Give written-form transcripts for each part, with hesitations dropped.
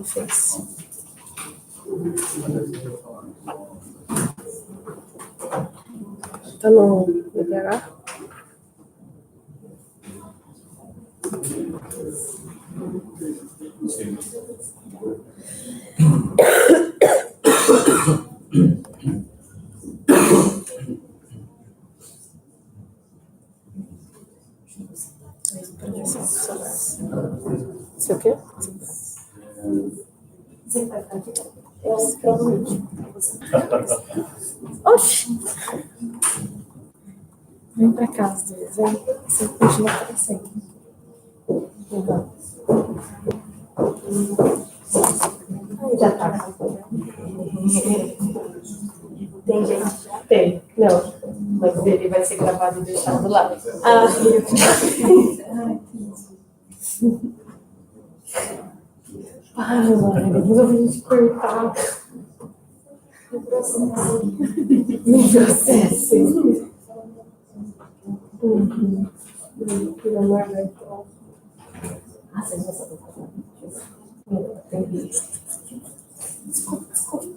fez. Tá no PQE? Sim. Você o quê? Oxi! Vem pra cá às vezes, hein? Você continua aparecendo. Aí já tá. Tem gente? Tem. Não. Mas ele vai ser gravado e deixado lá. Ah, para, mano. Depois eu vou te cortar. Me processe. Pelo amor de Deus. Ah, você não sabe falar. Desculpa, desculpa.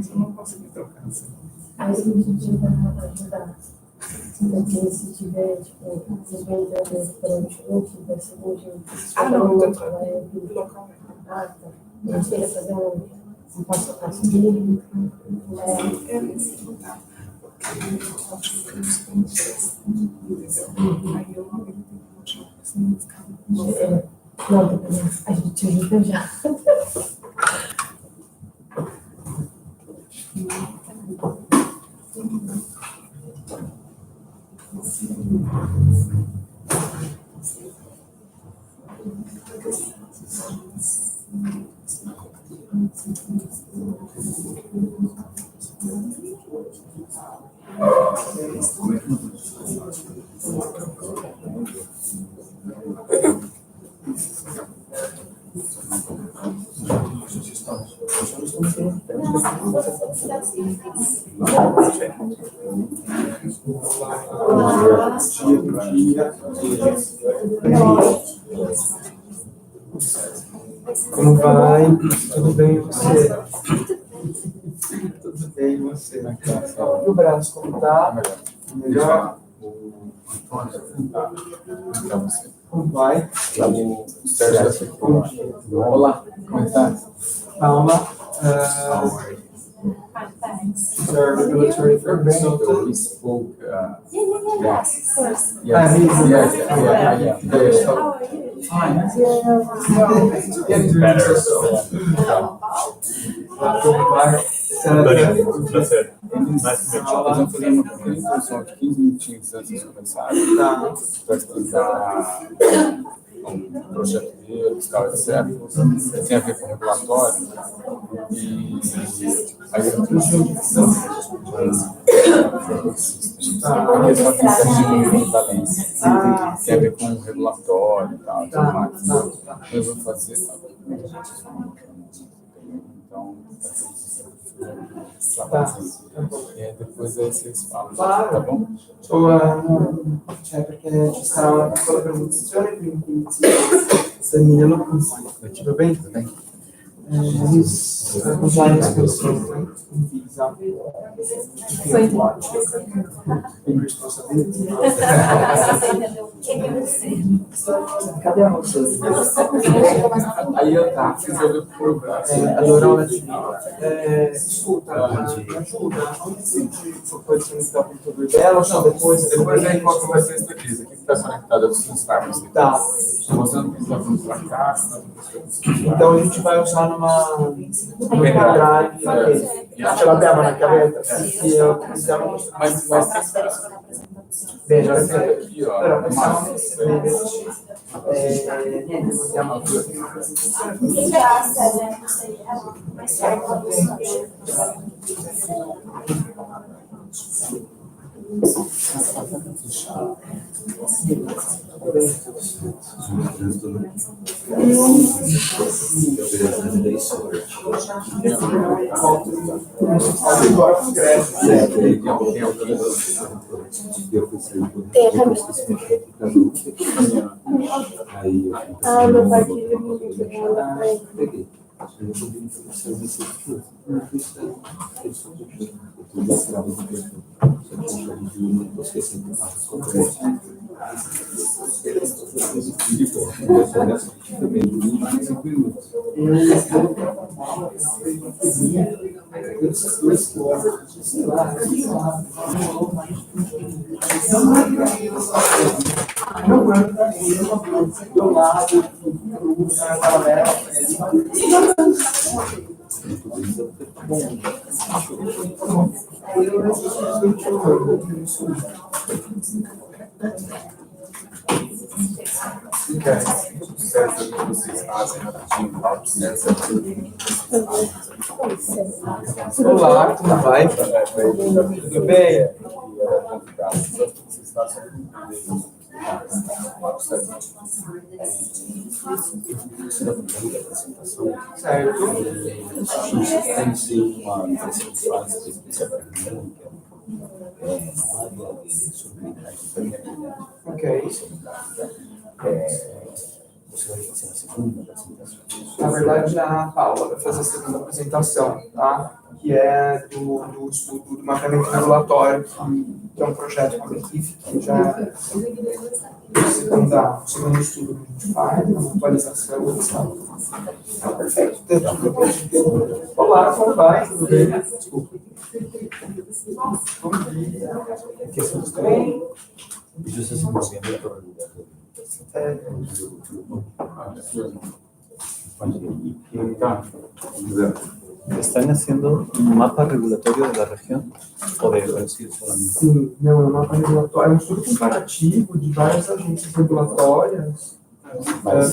Eu não consegui trocar. Aí a gente vai ajudar. Porque se tiver, tipo, vocês vão entrar pelo notebook, vai ser um jeito. Ah, não, eu tô localmente. Ah, tá. A gente queria fazer um passo a passo dele. É nesse lugar. Acho que eu estou no entendeu? Aí eu não tenho motivo para essa música. Não, a gente te ajuda já. Como vai? Tudo bem e você? Tudo bem e você? E o braço, como tá? Melhor? Como vai? Olá, como está? Paola, our regulatory consultant. We spoke. Yes, of course. Fine. Getting better. Como vai? Nós vamos fazer uma pequena introdução de 15 minutinhos antes de começar. Tá. Para explicar um projeto deles, tal, etc. Tem a ver com regulatório. E aí eu estou junto. A questão de valência. Tem a ver com regulatório e tal, tudo mais. Eu vou fazer. Então, e depois aí vocês falam, tá bom? C'è perché ci sarà una piccola presentazione, quindi Samilo, tudo bem? Tudo bem. He's a compliance consultant in Visa. Big responsibility. Cadê a moça? Aí eu tá, fiz pro braço. Allora, ora ci escuta, me ajuda, onde você pode conectar o computador dela ou só depois? Depois aí qual que vai ser isso aqui? Isso aqui que está conectado aos seus cabos. Tá. Se você não quiser vir para cá, Então a gente vai usar numa pendrive. Ce l'abbiamo na cabeça? Se eu quiser mas Bene, allora Aqui, ó, però possiamo mas, vederci niente, possiamo aprire una presentazione. Ah, meu partido Do lado, paralela, certo que vocês fazem rapidinho, Olá, como vai? Tudo bem? Vocês fazem Certo. Tem sim uma impressão de fase especial para mim, que é uma área de sobriedade familiar. Ok. Você vai fazer a segunda apresentação. Na verdade, a Paola vai fazer a segunda apresentação, tá? Que é do estudo do mapeamento regulatório, que é um projeto com a equipe, que já é o segundo estudo que a gente faz, uma atualização, etc. Tá, perfeito. Olá, como vai? Tudo bem? Desculpa. Bom dia. Que vocês estão? Isso se movendo para o lugar. ¿Están haciendo un mapa regulatorio de la región o de Brasil solamente? Sim, não, é um mapa regulatório, é um estudo comparativo de várias agências regulatórias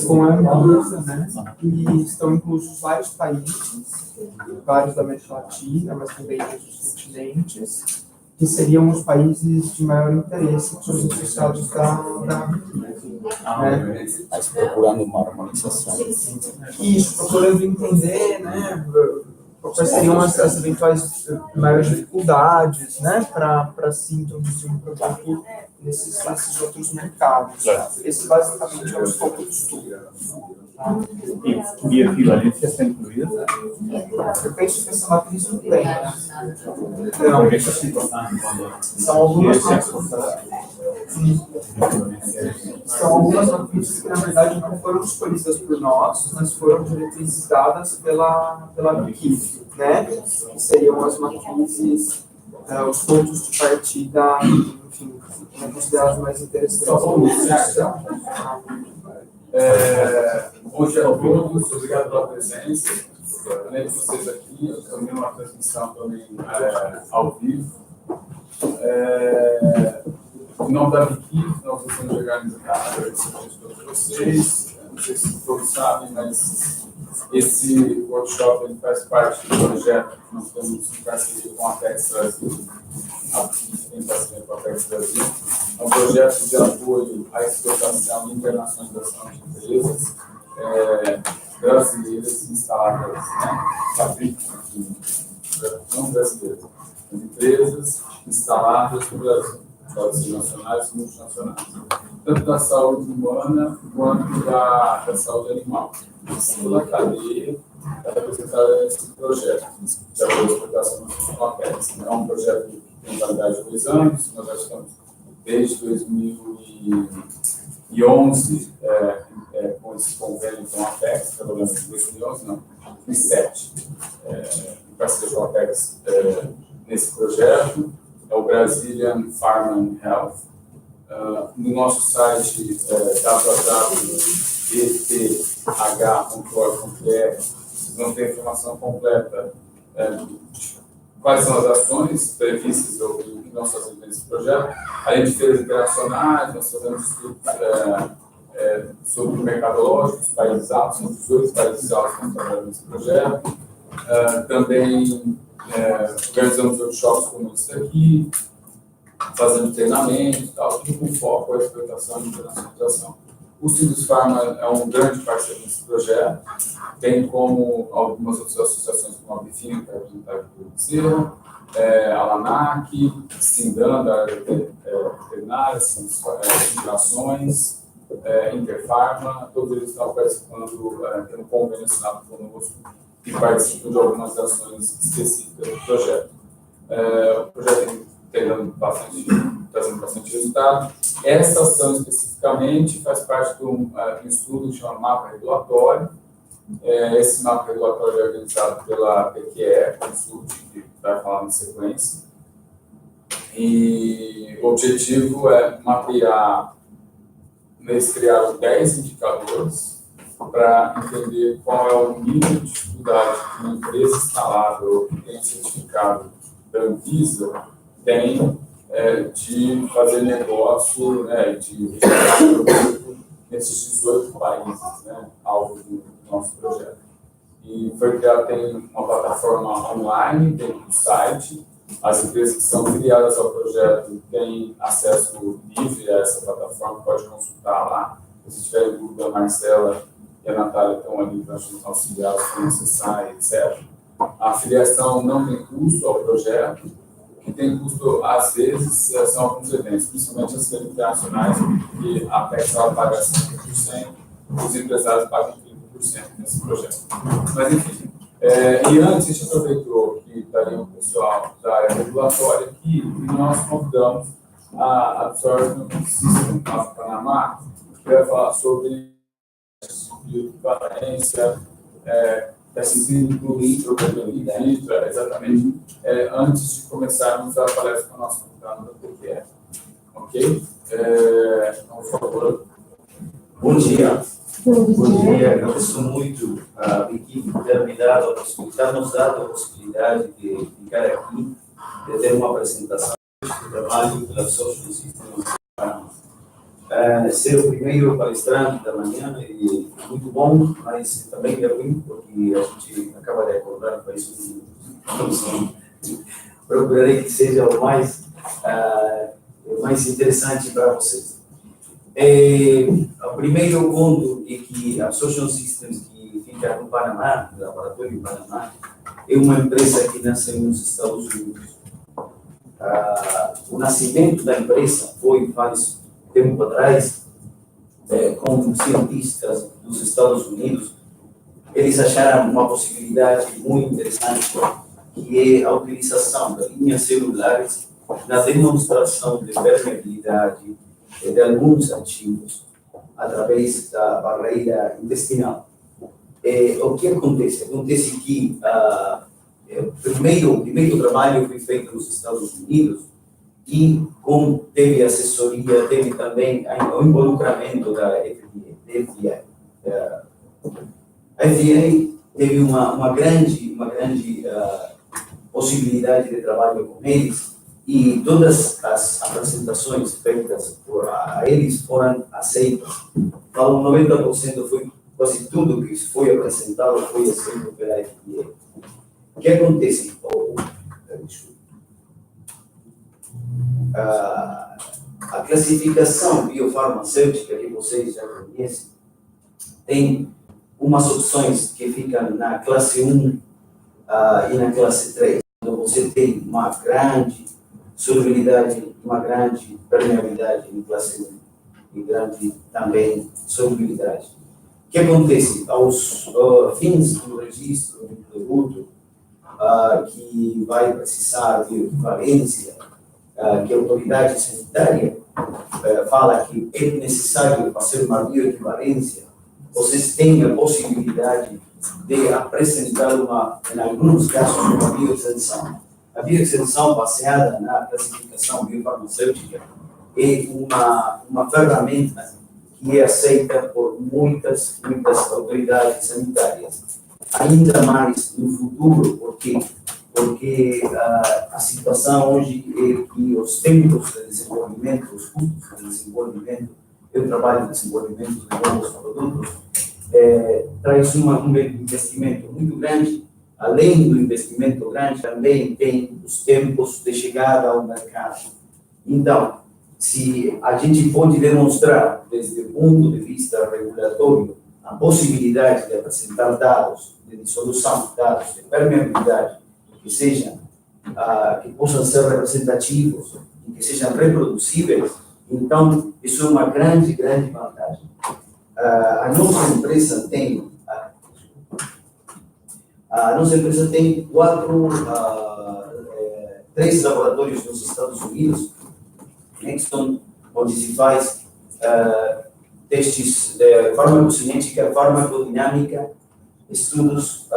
com a ANVISA, né? E estão inclusos vários países, vários da América Latina, mas também de outros continentes, que seriam os países de maior interesse que são os associados da Mas procurando uma harmonização. Isso, procurando entender, né, quais seriam as eventuais maiores dificuldades, né, para se introduzir um produto nesses outros mercados. Esse basicamente é o escopo do estudo. E a equivalência está incluída? Eu penso que essa matriz não tem. Não, isso é importante quando São algumas matrizes que, na verdade, não foram escolhidas por nós, mas foram diretrizes dadas pela equipe, né? Que seriam as matrizes, os pontos de partida, enfim, considerados mais interessantes. Bom dia a todos, obrigado pela presença. Além de vocês aqui, eu também uma transmissão também ao vivo. Em nome da equipe, nós estamos organizando agradecer a todos vocês. Não sei se todos sabem, mas esse workshop ele faz parte do projeto que nós temos em parceria com a PEX Brasil. Tem parceria com a PEX Brasil. É um projeto de apoio à exportação e internacionalização de empresas brasileiras instaladas, né? Não brasileiras, empresas instaladas no Brasil, pode ser nacionais e multinacionais, tanto da saúde humana quanto da saúde animal. Toda a cadeia é representada nesse projeto de apoio à exportação com a PEX. É um projeto que tem validade de 2 anos, nós já estamos desde 2011 com esse convênio com a PEX, trabalhando em 2011, não, 2007, em parceria com a PEX nesse projeto, é o Brazilian Farm and Health. No nosso site www.bth.org.br vocês vão ter a informação completa quais são as ações previstas ou que nós fazemos nesse projeto. Além de feiras internacionais, nós fazemos estudos sobre o mercadológico, os países altos, são 18 países altos que estão trabalhando nesse projeto. Também organizamos workshops como esse daqui, fazendo treinamento e tal, tudo com foco na exportação e internacionalização. O Sindus Pharma é um grande parceiro nesse projeto, tem como algumas outras associações, como a Bifina, que é representada por Bezerra, a LANAC, Sindan, da área veterinária, Fundações, Interfarma, todos eles estão participando, tendo convênio assinado conosco e participam de algumas ações específicas do projeto. O projeto tem trazendo bastante resultado. Essa ação especificamente faz parte de um estudo que chama Mapa Regulatório. Esse mapa regulatório é organizado pela PQE Group, que vai falar na sequência. E o objetivo é mapear, eles criaram 10 indicadores para entender qual é o nível de dificuldade que uma empresa instalada que tem certificado da ANVISA tem de fazer negócio, de registrar produto nesses 18 países, alvo do nosso projeto. E foi criado, tem uma plataforma online dentro do site. As empresas que são filiadas ao projeto têm acesso livre a essa plataforma, pode consultar lá. Se tiver dúvida, a Marcela e a Natália estão ali para auxiliar, para acessar, etc. A filiação não tem custo ao projeto. O que tem custo, às vezes, são alguns eventos, principalmente as feiras internacionais, que a PEC paga 50%, os empresários pagam 30% nesse projeto. Mas, enfim, e antes a gente aproveitou que estaria um pessoal da área regulatória aqui, e nós convidamos a Absorption System do Panamá, que vai falar sobre equivalência, testes incluir probabilidade, exatamente, antes de começarmos a palestra com o nosso convidado da PQE. Ok? Então, por favor. Bom dia. Bom dia. Agradeço muito a equipe por ter nos dado a possibilidade de ficar aqui, de ter uma apresentação do trabalho pela Social Systems. Ser o primeiro palestrante da manhã é muito bom, mas também é ruim, porque a gente acaba de acordar para isso. Procurarei que seja o mais interessante para vocês. O primeiro ponto é que a Social Systems, que fica no Panamá, no laboratório do Panamá, é uma empresa que nasceu nos Estados Unidos. O nascimento da empresa foi faz tempo atrás, com cientistas dos Estados Unidos. Eles acharam uma possibilidade muito interessante, que é a utilização de linhas celulares na demonstração de permeabilidade de alguns ativos através da barreira intestinal. O que acontece? Acontece que o primeiro trabalho foi feito nos Estados Unidos e teve assessoria, teve também o involucramento da FDA. A FDA teve uma grande possibilidade de trabalho com eles, e todas as apresentações feitas a eles foram aceitas. Então, 90% foi quase tudo que foi apresentado foi aceito pela FDA. O que acontece? A classificação biofarmacêutica que vocês já conhecem tem umas opções que ficam na classe 1 e na classe 3, onde você tem uma grande solubilidade, uma grande permeabilidade em classe 1 e grande também solubilidade. O que acontece? Aos fins do registro do produto, que vai precisar de equivalência, que a autoridade sanitária fala que é necessário fazer uma bioequivalência, vocês têm a possibilidade de apresentar em alguns casos, uma bioextensão. A bioextensão baseada na classificação biofarmacêutica é uma ferramenta que é aceita por muitas autoridades sanitárias. Ainda mais no futuro, porque porque a situação hoje é que os tempos de desenvolvimento, os custos de desenvolvimento, eu trabalho no desenvolvimento de novos produtos, traz um investimento muito grande. Além do investimento grande, também tem os tempos de chegada ao mercado. Então, se a gente pode demonstrar, desde o ponto de vista regulatório, a possibilidade de apresentar dados de dissolução de dados, de permeabilidade, que possam ser representativos e que sejam reproduzíveis, então, isso é uma grande, grande vantagem. A nossa empresa tem três laboratórios nos Estados Unidos, que são onde se faz testes de farmacocinética, farmacodinâmica, estudos.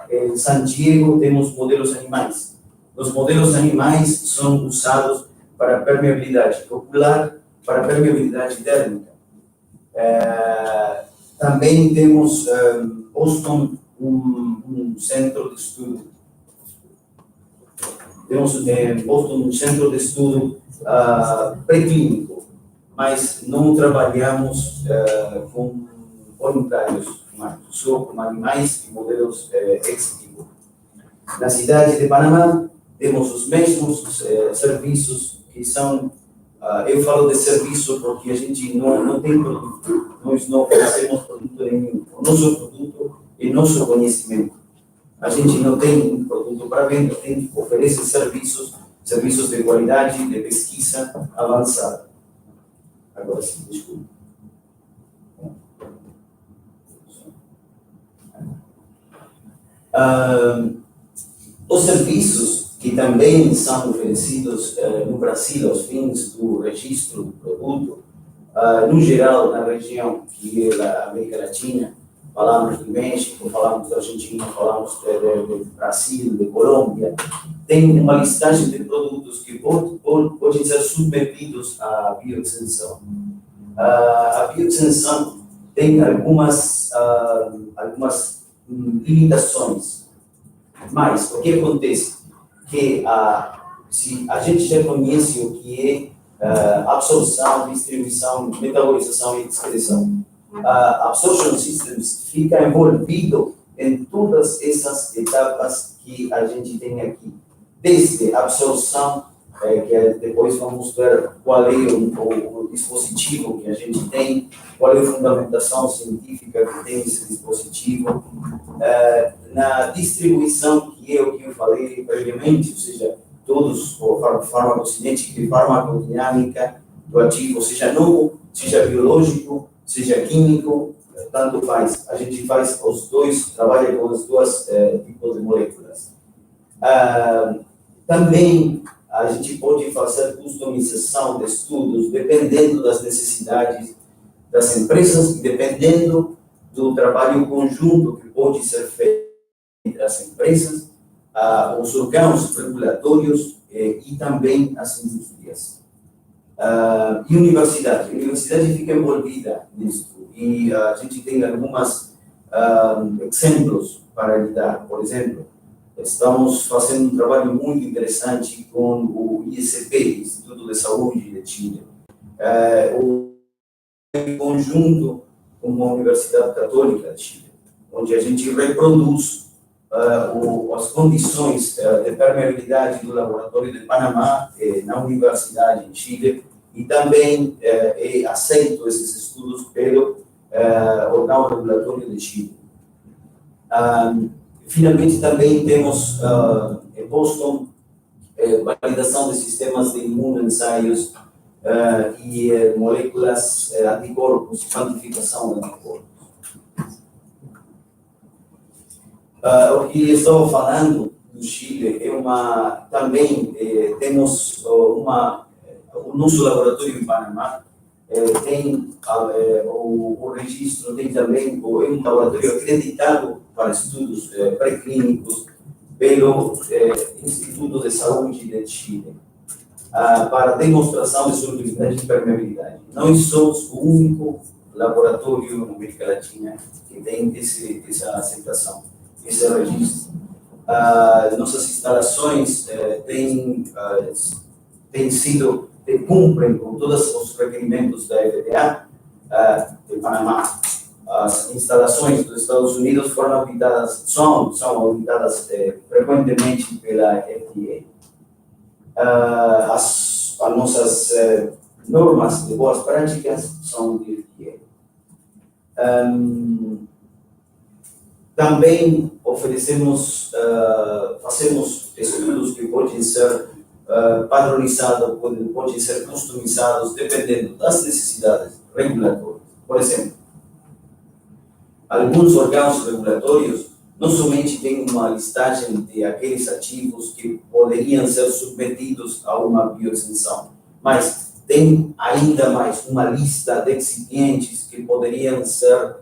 Em San Diego temos modelos animais. Os modelos animais são usados para permeabilidade ocular, para permeabilidade térmica. Também temos Boston, um centro de estudo. Temos em Boston um centro de estudo pré-clínico, mas não trabalhamos com voluntários humanos, só com animais e modelos ex vivo. Na cidade de Panamá, temos os mesmos serviços que são, eu falo de serviço porque a gente não tem produto, nós não oferecemos produto nenhum. O nosso produto é nosso conhecimento. A gente não tem um produto para venda, tem que oferecer serviços de qualidade, de pesquisa avançada. Agora sim, desculpa. Os serviços que também são oferecidos no Brasil aos fins do registro do produto, no geral, na região que é a América Latina, falamos do México, falamos da Argentina, falamos do Brasil, de Colômbia, tem uma listagem de produtos que podem ser submetidos à bioextensão. A bioextensão tem algumas limitações, mas o que acontece? Que se a gente já conhece o que é absorção, distribuição, metabolização e excreção, a Absorption Systems fica envolvido em todas essas etapas que a gente tem aqui, desde a absorção, que depois vamos ver qual é o dispositivo que a gente tem, qual é a fundamentação científica que tem esse dispositivo, na distribuição, que é o que eu falei previamente, ou seja, todos o farmacocinética e farmacodinâmica do ativo, seja novo, seja biológico, seja químico, tanto faz. A gente faz os dois, trabalha com os dois tipos de moléculas. Também a gente pode fazer customização de estudos dependendo das necessidades das empresas e dependendo do trabalho conjunto que pode ser feito entre as empresas, os órgãos regulatórios e também as indústrias. E a universidade fica envolvida nisso e a gente tem alguns exemplos para lhe dar. Por exemplo, estamos fazendo um trabalho muito interessante com o ISP, Instituto de Saúde de Chile, em conjunto com a Universidade Católica de Chile, onde a gente reproduz as condições de permeabilidade do laboratório de Panamá na Universidade de Chile e também aceito esses estudos pelo órgão regulatório de Chile. Finalmente, também temos em Boston validação de sistemas de imunoensaios e moléculas anticorpos, quantificação de anticorpos. O que estou falando do Chile também temos o nosso laboratório em Panamá, tem o registro, tem também um laboratório acreditado para estudos pré-clínicos pelo Instituto de Saúde de Chile, para demonstração de solubilidade e permeabilidade. Nós somos o único laboratório na América Latina que tem essa aceitação, esse registro. Nossas instalações cumprem com todos os requerimentos da FDA de Panamá. As instalações dos Estados Unidos foram auditadas, são auditadas frequentemente pela FDA. As nossas normas de boas práticas são de FDA. Também fazemos estudos que podem ser padronizados, podem ser customizados dependendo das necessidades regulatórias. Por exemplo, alguns órgãos regulatórios não somente têm uma listagem de aqueles ativos que poderiam ser submetidos a uma bioexclusão, mas tem ainda mais uma lista de excipientes que poderiam ser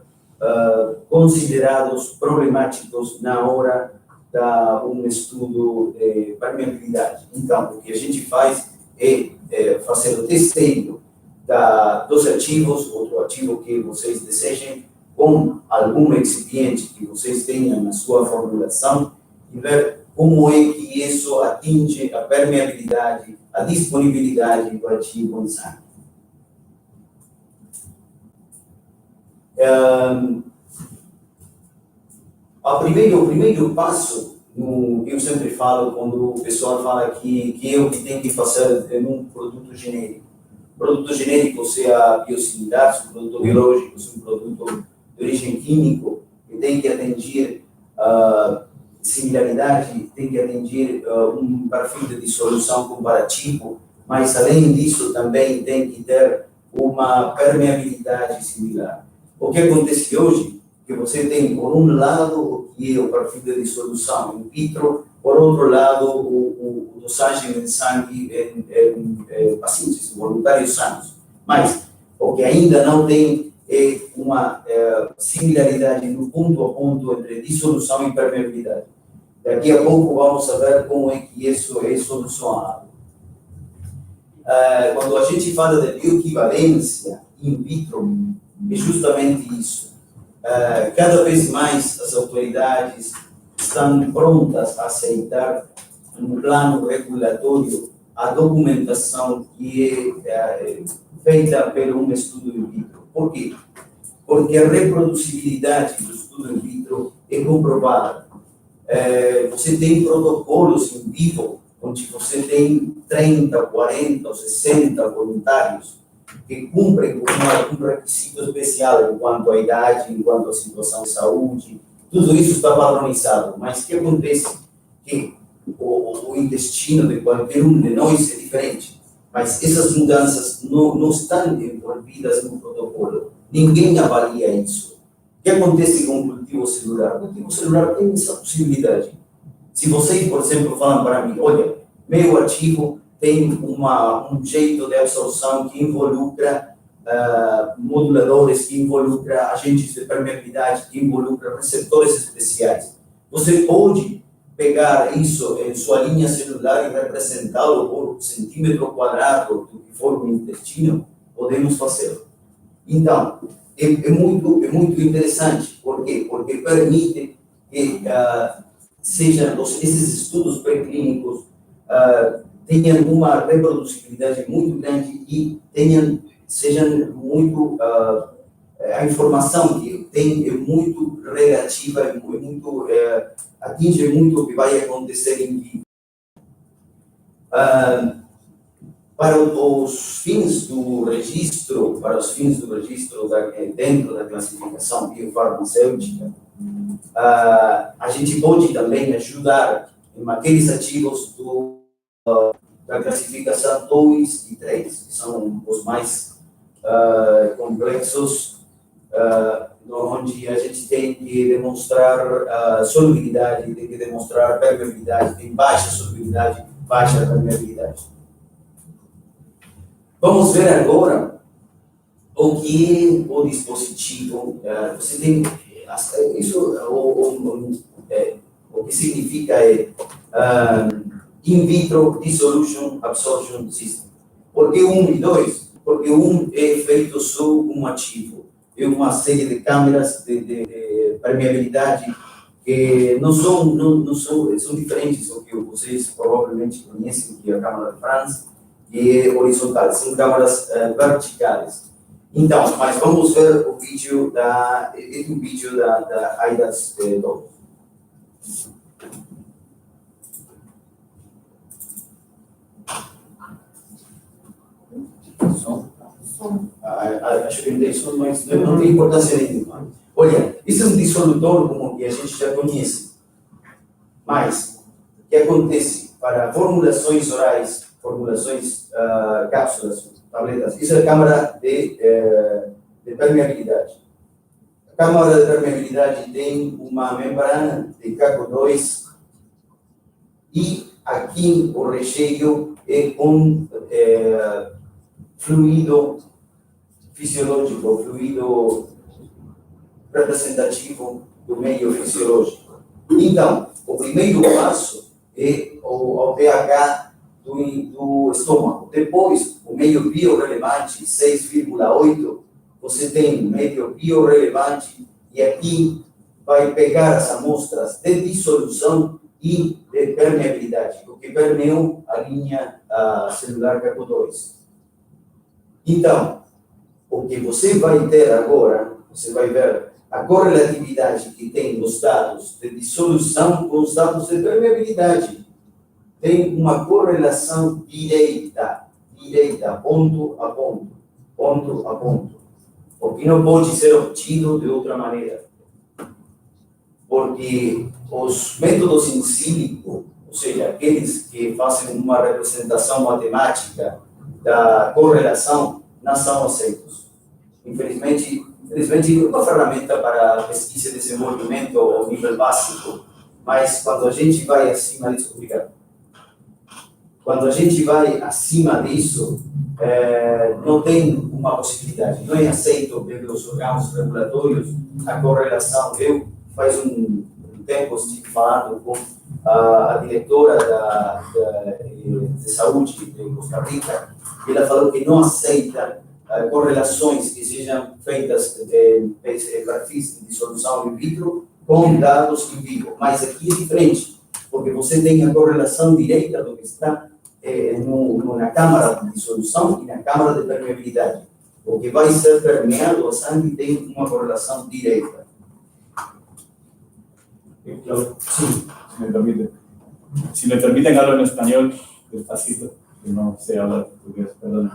considerados problemáticos na hora de estudo de permeabilidade. Então, o que a gente faz é fazer o testeio dos ativos, ou do ativo que vocês desejem, com algum excipiente que vocês tenham na sua formulação, e ver como é que isso atinge a permeabilidade, a disponibilidade do ativo em sangue. O primeiro passo, eu sempre falo quando o pessoal fala que é o que tem que fazer em um produto genérico. Produto genérico, seja biosimilar, se um produto biológico, se um produto de origem químico, que tem que atingir similaridade, tem que atingir um perfil de dissolução comparativo, mas além disso também tem que ter uma permeabilidade similar. O que acontece hoje, que você tem por um lado o que é o perfil de dissolução in vitro, por outro lado o dosagem em sangue em pacientes voluntários sanos, mas o que ainda não tem é uma similaridade no ponto a ponto entre dissolução e permeabilidade. Daqui a pouco vamos saber como é que isso é solucionado. Quando a gente fala de bioequivalência in vitro, é justamente isso. Cada vez mais as autoridades estão prontas a aceitar no plano regulatório a documentação que é feita por um estudo in vitro. Por quê? Porque a reproduzibilidade do estudo in vitro é comprovada. Você tem protocolos in vivo, onde você tem 30, 40 ou 60 voluntários que cumprem com um requisito especial enquanto à idade, enquanto à situação de saúde. Tudo isso está padronizado, mas o que acontece? Que o intestino de qualquer um de nós é diferente, mas essas mudanças não estão envolvidas no protocolo. Ninguém avalia isso. O que acontece com o cultivo celular? O cultivo celular tem essa possibilidade. Se vocês, por exemplo, falam para mim, olha, meu ativo tem um jeito de absorção que involucra moduladores, que involucra agentes de permeabilidade, que involucra receptores especiais. Você pode pegar isso em sua linha celular e representá-lo por centímetro quadrado do que for o intestino, podemos fazer. Então, é muito interessante. Por quê? Porque permite que esses estudos pré-clínicos tenham uma reproduzibilidade muito grande e sejam muito a informação que tem é muito relativa, atinge muito o que vai acontecer em vivo. Para os fins do registro, dentro da classificação biofarmacêutica, a gente pode também ajudar em aqueles ativos da classificação 2 e 3, que são os mais complexos, onde a gente tem que demonstrar solubilidade, tem que demonstrar permeabilidade, tem baixa solubilidade, baixa permeabilidade. Vamos ver agora o que é o dispositivo. Você tem isso, o que significa in vitro dissolution absorption system. Por que 1 e 2? Porque 1 é feito só um ativo. É uma série de câmeras de permeabilidade que são diferentes do que vocês provavelmente conhecem, que é a Câmara de França, que é horizontal, são câmaras verticais. Então, mas vamos ver o vídeo da Aidas Dou. Acho que não tem som, mas não tem importância nenhuma. Olha, isso é um dissolutor como que a gente já conhece. Mas, o que acontece para formulações orais, formulações cápsulas, tabletas, isso é a câmara de permeabilidade. A câmara de permeabilidade tem uma membrana de caco 2 e aqui o recheio é com fluido fisiológico, fluido representativo do meio fisiológico. Então, o primeiro passo é o pH do estômago. Depois, o meio biorrelevante, 6,8, você tem meio biorrelevante e aqui vai pegar as amostras de dissolução e de permeabilidade, o que permeou a linha celular CACO2. Então, o que você vai ter agora, você vai ver a correlatividade que tem os dados de dissolução com os dados de permeabilidade. Tem uma correlação direita, ponto a ponto, o que não pode ser obtido de outra maneira. Porque os métodos in silico, ou seja, aqueles que fazem uma representação matemática da correlação, não são aceitos. Infelizmente, é uma ferramenta para pesquisa e desenvolvimento ao nível básico, mas quando a gente vai acima disso, obrigado. Quando a gente vai acima disso, não tem uma possibilidade, não é aceito pelos órgãos regulatórios a correlação. Eu, faz um tempo, estive falando com a diretora de saúde de Costa Rica, e ela falou que não aceita correlações que sejam feitas perfis de dissolução in vitro com dados in vivo. Mas aqui é diferente, porque você tem a correlação direta do que está na câmara de dissolução e na câmara de permeabilidade. O que vai ser permeado, o sangue tem uma correlação direta. Sí, si me permiten hablar en español, despacito, que no sé hablar portugués, perdón.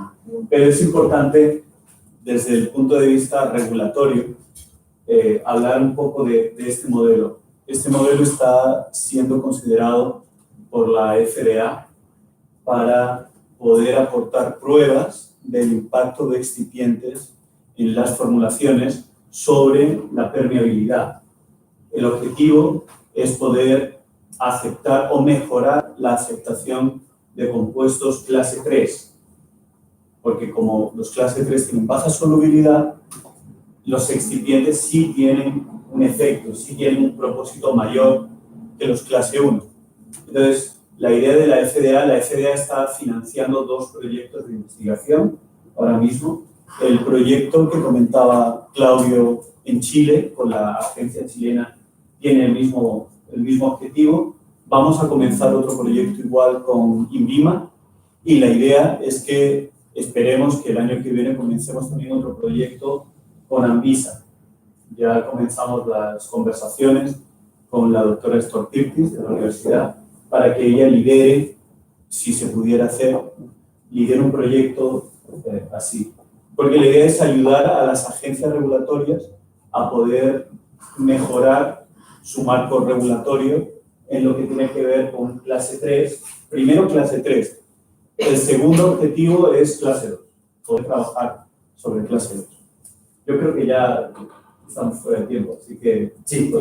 Pero es importante, desde el punto de vista regulatorio, hablar un poco de este modelo. Este modelo está siendo considerado por la FDA para poder aportar pruebas del impacto de excipientes en las formulaciones sobre la permeabilidad. El objetivo es poder aceptar o mejorar la aceptación de compuestos clase 3, porque como los clase 3 tienen baja solubilidad, los excipientes sí tienen un efecto, sí tienen un propósito mayor que los clase 1. Entonces, la idea de la FDA está financiando 2 proyectos de investigación ahora mismo. El proyecto que comentaba Claudio en Chile, con la agencia chilena, tiene el mismo objetivo. Vamos a comenzar otro proyecto igual con INVIMA y la idea es que esperemos que el año que viene comencemos también otro proyecto con ANVISA. Ya comenzamos las conversaciones con la doctora Stortirtis de la universidad para que ella lidere, si se pudiera hacer, lidere un proyecto así. Porque la idea es ayudar a las agencias regulatorias a poder mejorar su marco regulatorio en lo que tiene que ver con clase 3. Primero clase 3. El segundo objetivo es clase 2. Poder trabajar sobre clase 2. Yo creo que ya estamos fuera de tiempo, así que... Sí,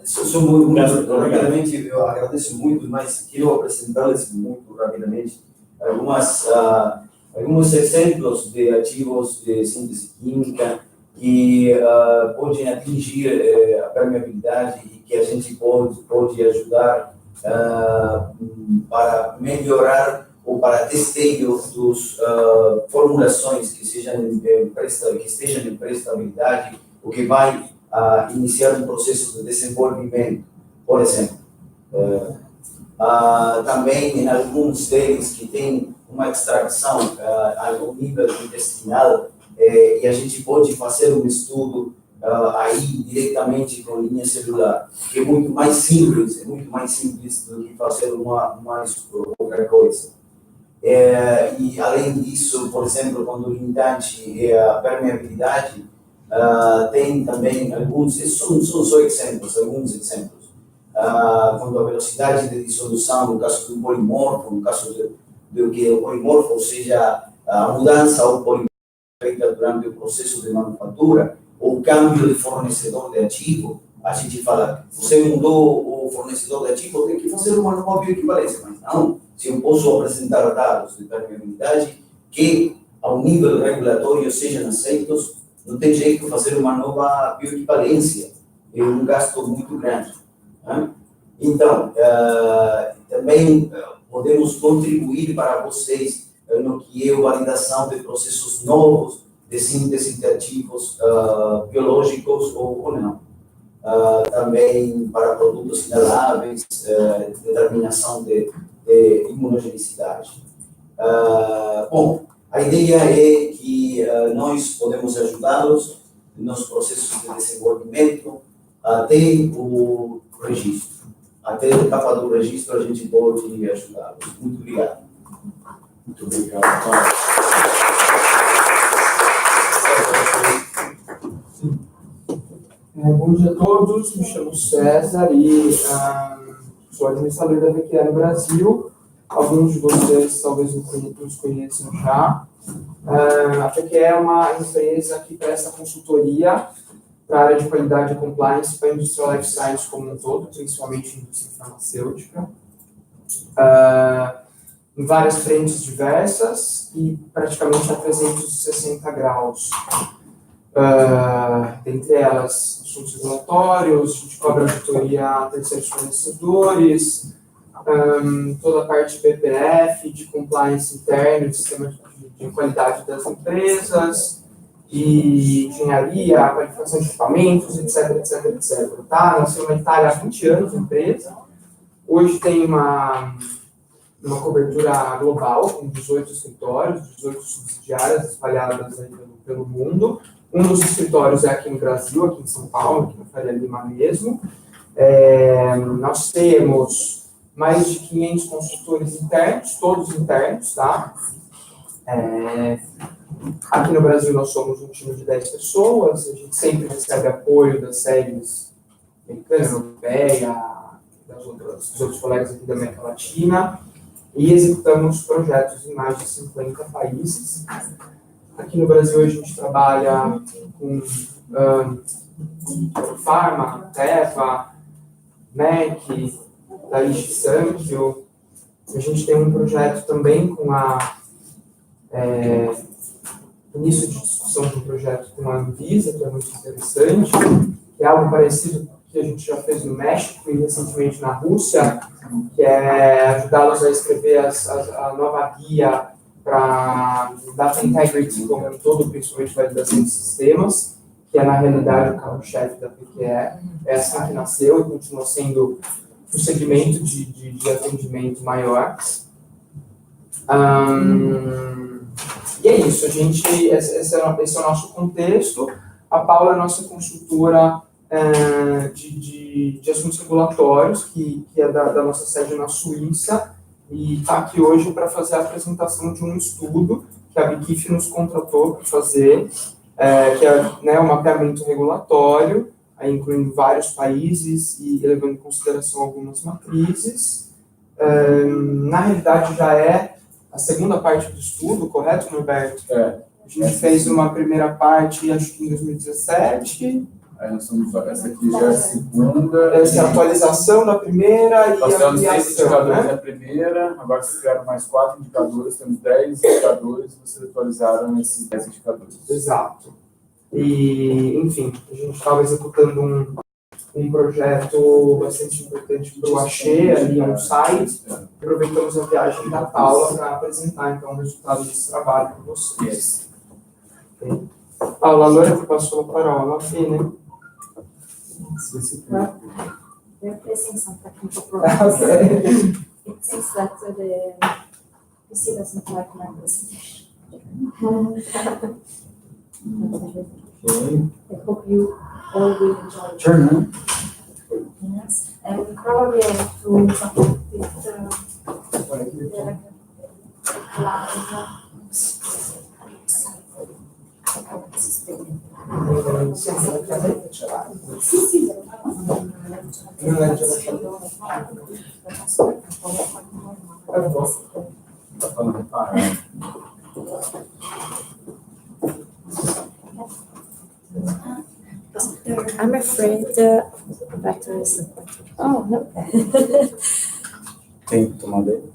sou muito rapidamente, eu agradeço muito, mas quero apresentar-lhes muito rapidamente alguns exemplos de ativos de síntese química que podem atingir a permeabilidade e que a gente pode ajudar para melhorar ou para testeio dos formulações que estejam em prestabilidade, o que vai iniciar um processo de desenvolvimento. por exemplo. Também em alguns deles que tem uma extração ao nível intestinal, e a gente pode fazer um estudo aí diretamente com linha celular, que é muito mais simples do que fazer uma qualquer coisa. E além disso, por exemplo, quando o limitante é a permeabilidade, tem também alguns, são só exemplos, alguns exemplos. Quando a velocidade de dissolução, no caso do polimorfo, no caso do que o polimorfo, ou seja, a mudança ao polimorfo feita durante o processo de manufatura, ou o câmbio de fornecedor de ativo, a gente fala, você mudou o fornecedor de ativo, tem que fazer uma nova bioequivalência, mas não, se eu posso apresentar dados de permeabilidade que, ao nível regulatório, sejam aceitos, não tem jeito de fazer uma nova bioequivalência, é um gasto muito grande. Né? Então, também podemos contribuir para vocês no que é a validação de processos novos de síntese de ativos biológicos ou não. Também para produtos inaláveis, determinação de imunogenicidade. Bom, a ideia é que nós podemos ajudá-los nos processos de desenvolvimento até o registro. Até a etapa do registro a gente pode ajudá-los. Muito obrigado. Muito obrigado. Bom dia a todos, me chamo César e sou administrador da PQE no Brasil. Alguns de vocês talvez nos conheçam já. A PQE é uma empresa que presta consultoria para a área de qualidade e compliance para a indústria life science como um todo, principalmente a indústria farmacêutica, em várias frentes diversas e praticamente a 360 graus. Dentre elas, assuntos regulatórios, a gente cobra auditoria a terceiros fornecedores, toda a parte de PPF, de compliance interno, de sistema de qualidade das empresas, e engenharia, qualificação de equipamentos, etc. Tá? Nasceu na Itália há 20 anos a empresa. Hoje tem uma cobertura global, com 18 escritórios, 18 subsidiárias espalhadas aí pelo mundo. Um dos escritórios é aqui no Brasil, aqui em São Paulo, aqui na Faria Lima mesmo. Nós temos mais de 500 consultores internos, todos internos, tá? Aqui no Brasil nós somos um time de 10 pessoas, a gente sempre recebe apoio das sedes americana, europeia, dos outros colegas aqui da América Latina, e executamos projetos em mais de 50 países. Aqui no Brasil a gente trabalha com Pharma, Teva, MEC, Daiichi Sankyo. A gente tem um projeto também com início de discussão de um projeto com a ANVISA, que é muito interessante, que é algo parecido que a gente já fez no México e recentemente na Rússia, que é ajudá-los a escrever a nova guia para Data Integrity como um todo, principalmente validação de sistemas, que é na realidade o carro-chefe da PQE. É assim que nasceu e continua sendo um segmento de atendimento maior. E é isso, esse é o nosso contexto. A Paola é nossa consultora de assuntos regulatórios, que é da nossa sede na Suíça, e está aqui hoje para fazer a apresentação de um estudo que a BIQIF nos contratou para fazer, que é um mapeamento regulatório, incluindo vários países e levando em consideração algumas matrizes. Na realidade, já é a segunda parte do estudo, correto, Norberto? A gente fez uma primeira parte, acho que em 2017. Essa aqui já é a segunda. Essa é a atualização da primeira e a ampliação, 6 indicadores na primeira, agora vocês criaram mais 4 indicadores, temos 10 indicadores, vocês atualizaram esses 10 indicadores. Exato. E, enfim, a gente estava executando um projeto bastante importante para o Axê, ali no site. Aproveitamos a viagem da Paula para apresentar, então, o resultado desse trabalho para vocês. Okay. Paula, agora eu passo a palavra, né? We're facing some technical problems. Okay. It seems that the PC doesn't like my presentation. Okay. I hope you all will enjoy it. Sure, no? Yes, and probably I have to submit it Right here. I'm afraid the battery is not. Oh, no. Tem que tomar dele.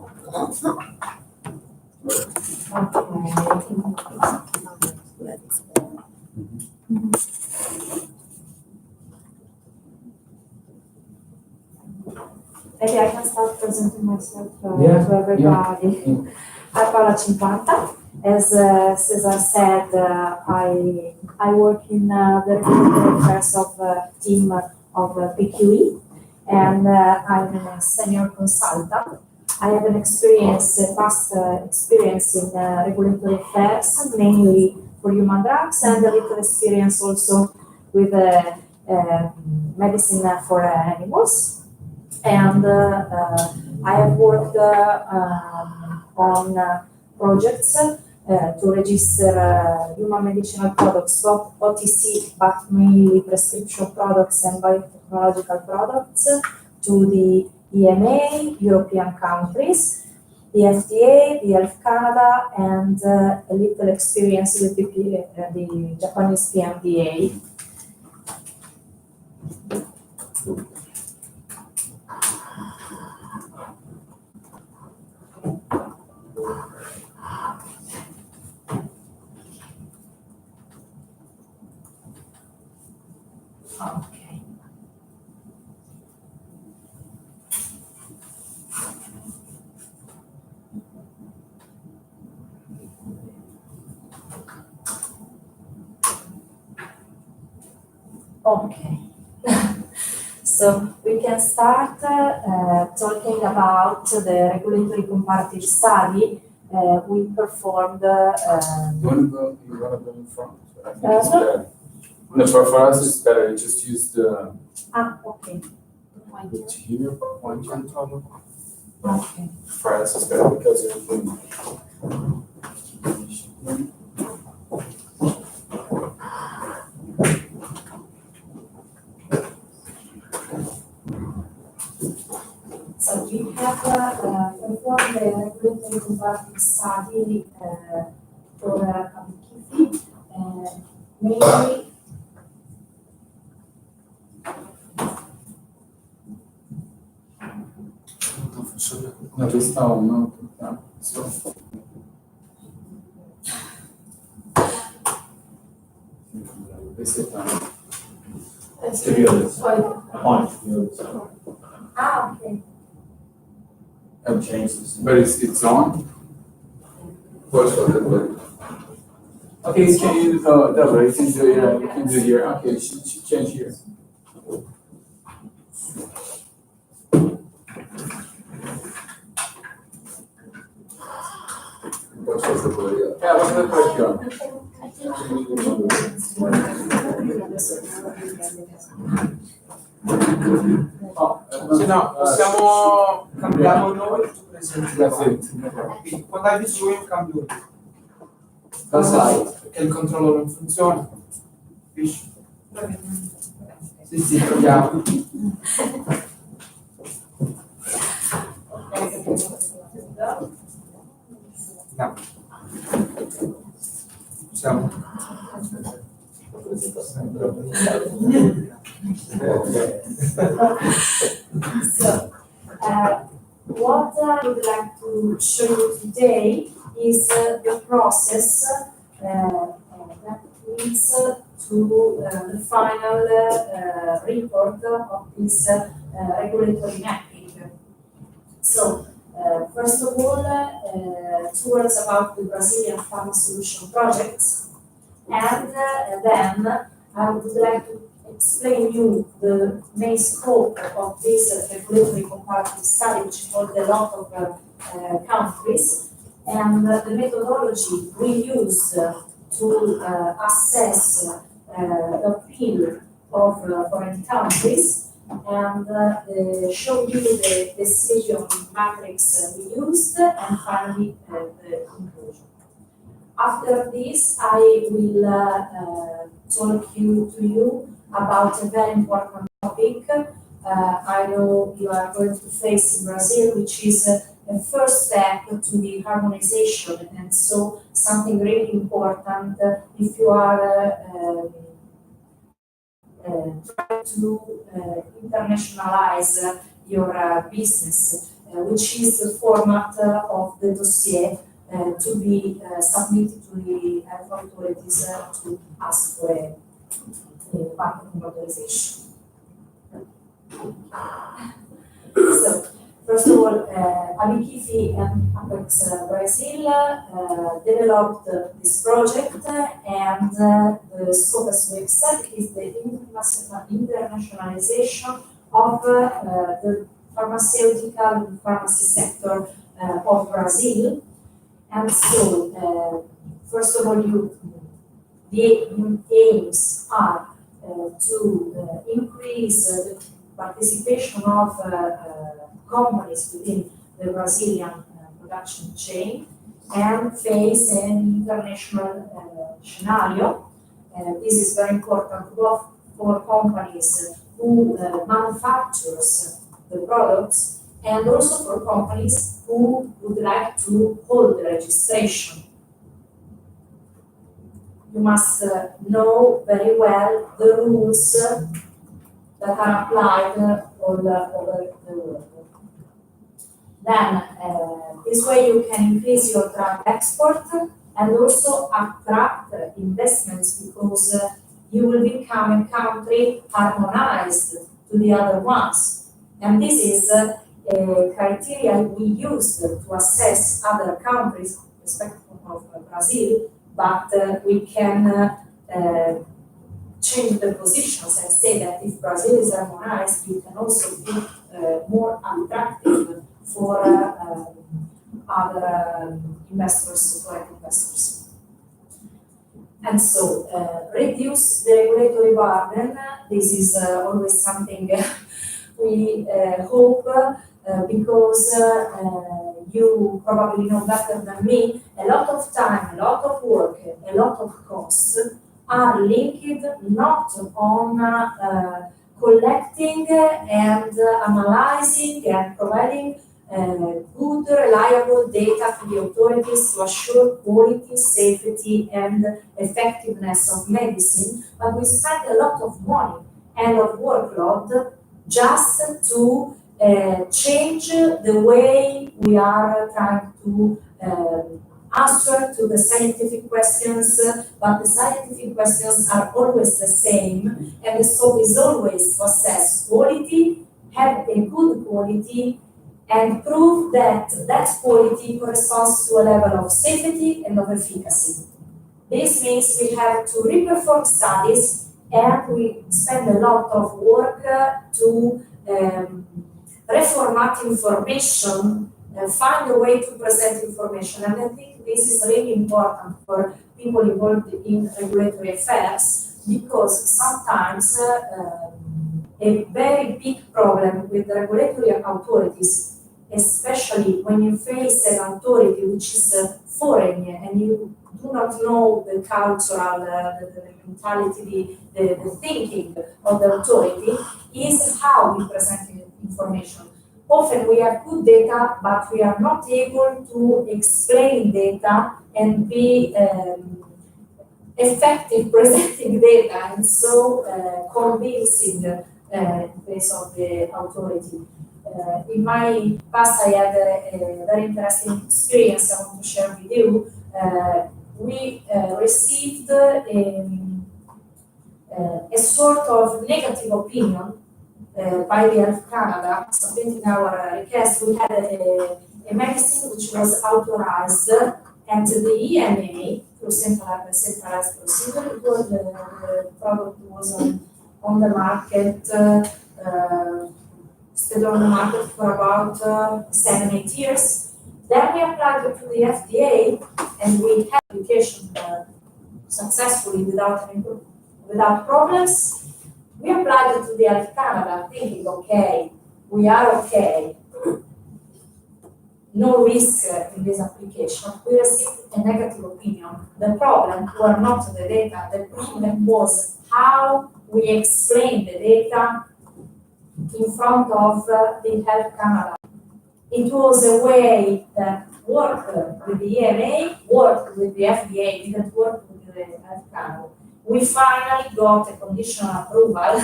Maybe I can start presenting myself Yeah, to everybody. I'm Paola Cinquanta. As Cesar said, I work in the regulatory affairs of team of PQE, and I'm a senior consultant. I have an past experience in regulatory affairs, mainly for human drugs, and a little experience also with medicine for animals. And I have worked on projects to register human medicinal products, both OTC, but mainly prescription products and biotechnological products, to the EMA, European countries, the FDA, the Health Canada, and a little experience with the Japanese PMDA. Okay. Okay. So we can start talking about the regulatory comparative study we performed. You wanna go in front? I think it's better. No, for us it's better. You just use the Okay. here point control. Okay. For us it's better because you're doing. So we have performed a regulatory comparative study for Abikify, mainly. No, just no. So. Esse tá. Ah, okay. But it's on. Okay, you can use double. You can do here. You can do here. Okay, she change here. Yeah, vamos ver por aqui, ó. Se no, possiamo cambiarlo noi, tu presenti. Quando hai bisogno cambio la slide, perché il controllo non funziona. Capisci? Sì, proviamo. No. Siamo. So, what I would like to show you today is the process that leads to the final report of this regulatory mapping. So, first of all, 2 words about the Brazilian Pharma Solution projects, and then I would like to explain you the main scope of this regulatory comparative study, which involved a lot of countries, and the methodology we used to assess the appeal of foreign countries, and show you the decision matrix we used, and finally the conclusion. After this, I will talk to you about a very important topic I know you are going to face in Brazil, which is a first step to the harmonization, and so something really important if you are trying to internationalize your business, which is the format of the dossier to be submitted to the authorities to ask for a marketing authorization. So, first of all, Abikifi and Apex Brazil developed this project, and the scope, as we've said, is the internationalization of the pharmaceutical and pharmacy sector of Brazil. And so, first of all, the aims are to increase the participation of companies within the Brazilian production chain and face an international scenario. This is very important both for companies who manufactures the products and also for companies who would like to hold the registration. You must know very well the rules that are applied all over the world. Then, this way you can increase your drug export and also attract investments, because you will become a country harmonized to the other ones. And this is a criteria we use to assess other countries, respect of Brazil, but we can change the positions and say that if Brazil is harmonized, you can also be more attractive for other investors, foreign investors. And so, reduce the regulatory burden. This is always something we hope, because you probably know better than me, a lot of time, a lot of work, a lot of costs are linked not on collecting and analyzing and providing good, reliable data to the authorities to assure quality, safety, and effectiveness of medicine, but we spend a lot of money and of workload just to change the way we are trying to answer to the scientific questions, but the scientific questions are always the same, and the scope is always to assess quality, have a good quality, and prove that that quality corresponds to a level of safety and of efficacy. This means we have to re-perform studies, and we spend a lot of work to reformat information, find a way to present information. And I think this is really important for people involved in regulatory affairs, because sometimes a very big problem with the regulatory authorities, especially when you face an authority which is foreign and you do not know the cultural, the mentality, the thinking of the authority, is how we present information. Often we have good data, but we are not able to explain data and be effective presenting data, and so convincing in face of the authority. In my past, I had a very interesting experience I want to share with you. We received a sort of negative opinion by the Health Canada, submitting our request. We had a medicine which was authorized at the EMA through centralized procedure. The product was on the market, stayed on the market for about 7-8 years. Then we applied to the FDA, and we had application successfully without problems. We applied to the Health Canada, thinking, okay, we are okay, no risk in this application. We received a negative opinion. The problem were not the data, the problem was how we explain the data in front of the Health Canada. It was a way that worked with the EMA, worked with the FDA, didn't work with the Health Canada. We finally got a conditional approval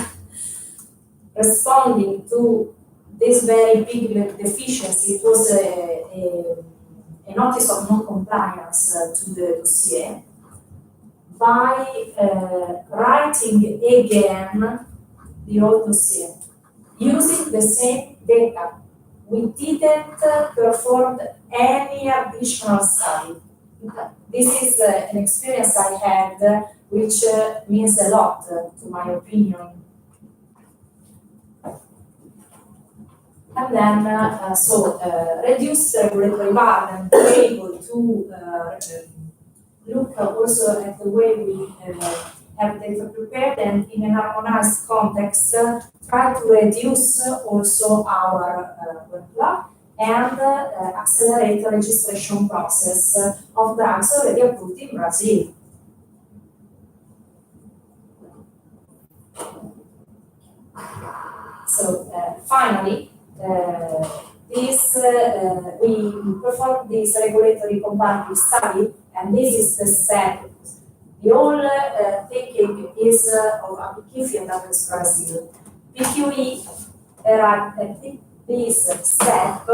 responding to this very big deficiency. It was a notice of non-compliance to the dossier by writing again the old dossier using the same data. We didn't perform any additional study. This is an experience I had, which means a lot to my opinion. And then, reduce the regulatory burden, be able to look also at the way we have data prepared, and in an harmonized context, try to reduce also our workload and accelerate the registration process of drugs already approved in Brazil. So finally, we performed this regulatory comparative study, and this is the step. The whole thinking is of application that is Brazil. PQE arrived at this step,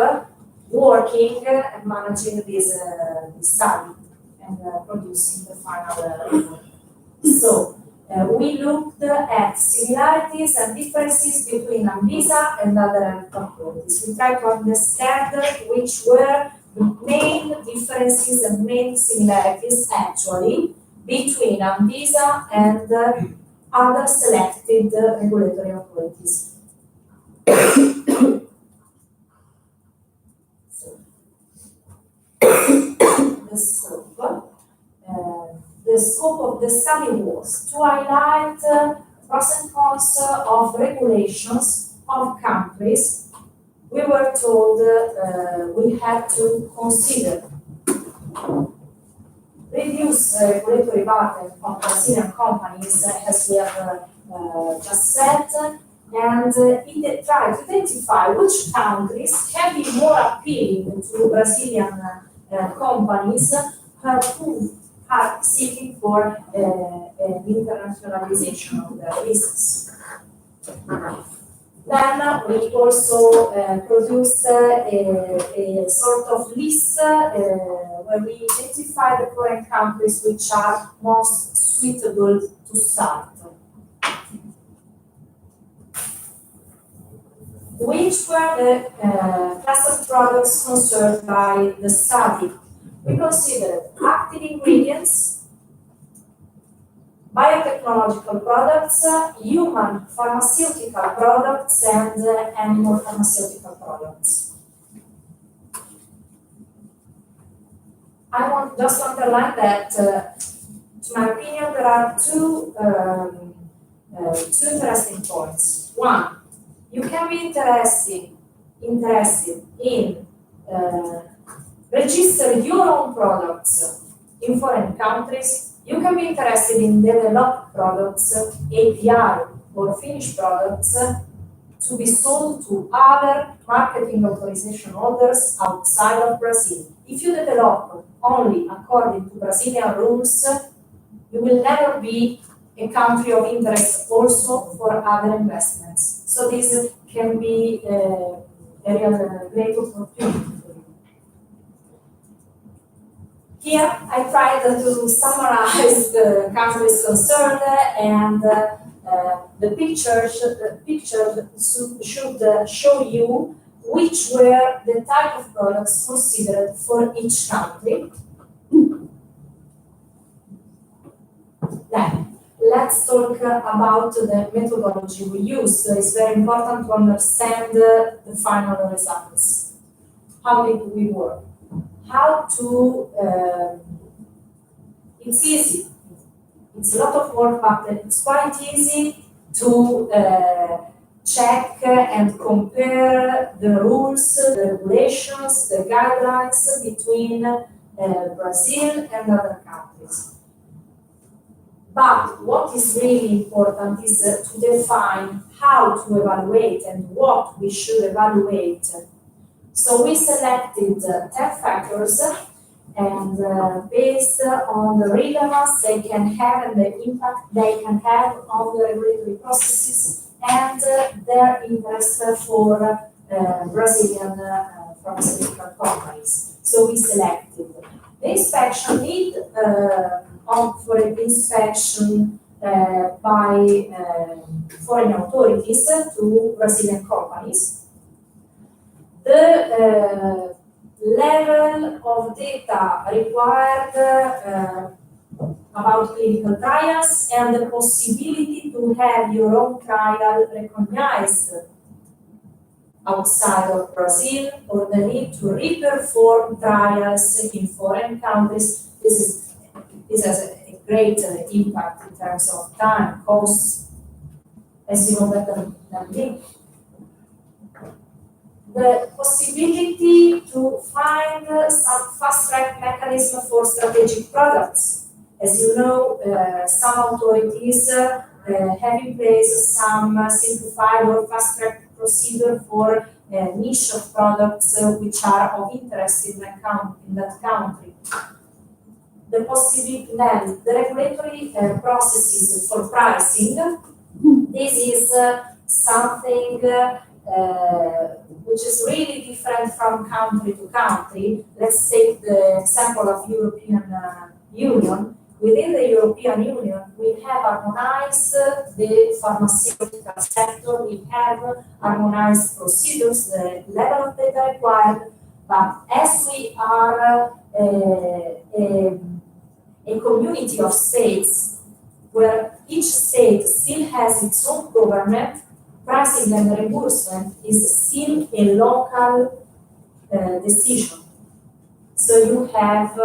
working and managing this study and producing the final. We looked at similarities and differences between ANVISA and other authorities. We tried to understand which were the main differences and main similarities actually between ANVISA and other selected regulatory authorities. The scope of the study was to highlight pros and cons of regulations of countries. We were told we had to consider reduce regulatory burden of Brazilian companies, as we have just said, and try to identify which countries can be more appealing to Brazilian companies who are seeking for an internationalization of their business. Then we also produced a sort of list where we identify the current countries which are most suitable to start. Which were the class of products concerned by the study? We considered active ingredients, biotechnological products, human pharmaceutical products, and animal pharmaceutical products. I want just to underline that, to my opinion, there are two interesting points. One, you can be interested in register your own products in foreign countries. You can be interested in developed products, API or finished products, to be sold to other marketing authorization holders outside of Brazil. If you develop only according to Brazilian rules, you will never be a country of interest also for other investments. So this can be a real great opportunity. Here, I tried to summarize the countries concerned, and the picture should show you which were the type of products considered for each country. Then, let's talk about the methodology we use. So it's very important to understand the final results. How did we work? How to, it's easy. It's a lot of work, but it's quite easy to check and compare the rules, the regulations, the guidelines between Brazil and other countries. But what is really important is to define how to evaluate and what we should evaluate. So we selected 10 factors, and based on the relevance they can have and the impact they can have on the regulatory processes and their interest for Brazilian pharmaceutical companies. So we selected the inspection need for inspection by foreign authorities to Brazilian companies. The level of data required about clinical trials and the possibility to have your own trial recognized outside of Brazil, or the need to re-perform trials in foreign countries. This has a great impact in terms of time, costs, as you know better than me. The possibility to find some fast-track mechanism for strategic products. As you know, some authorities have in place some simplified or fast-track procedure for niche of products which are of interest in that country. The possibility, then, the regulatory processes for pricing. This is something which is really different from country to country. Let's take the example of European Union. Within the European Union, we have harmonized the pharmaceutical sector, we have harmonized procedures, the level of data required, but as we are a community of states where each state still has its own government, pricing and reimbursement is still a local decision. So you have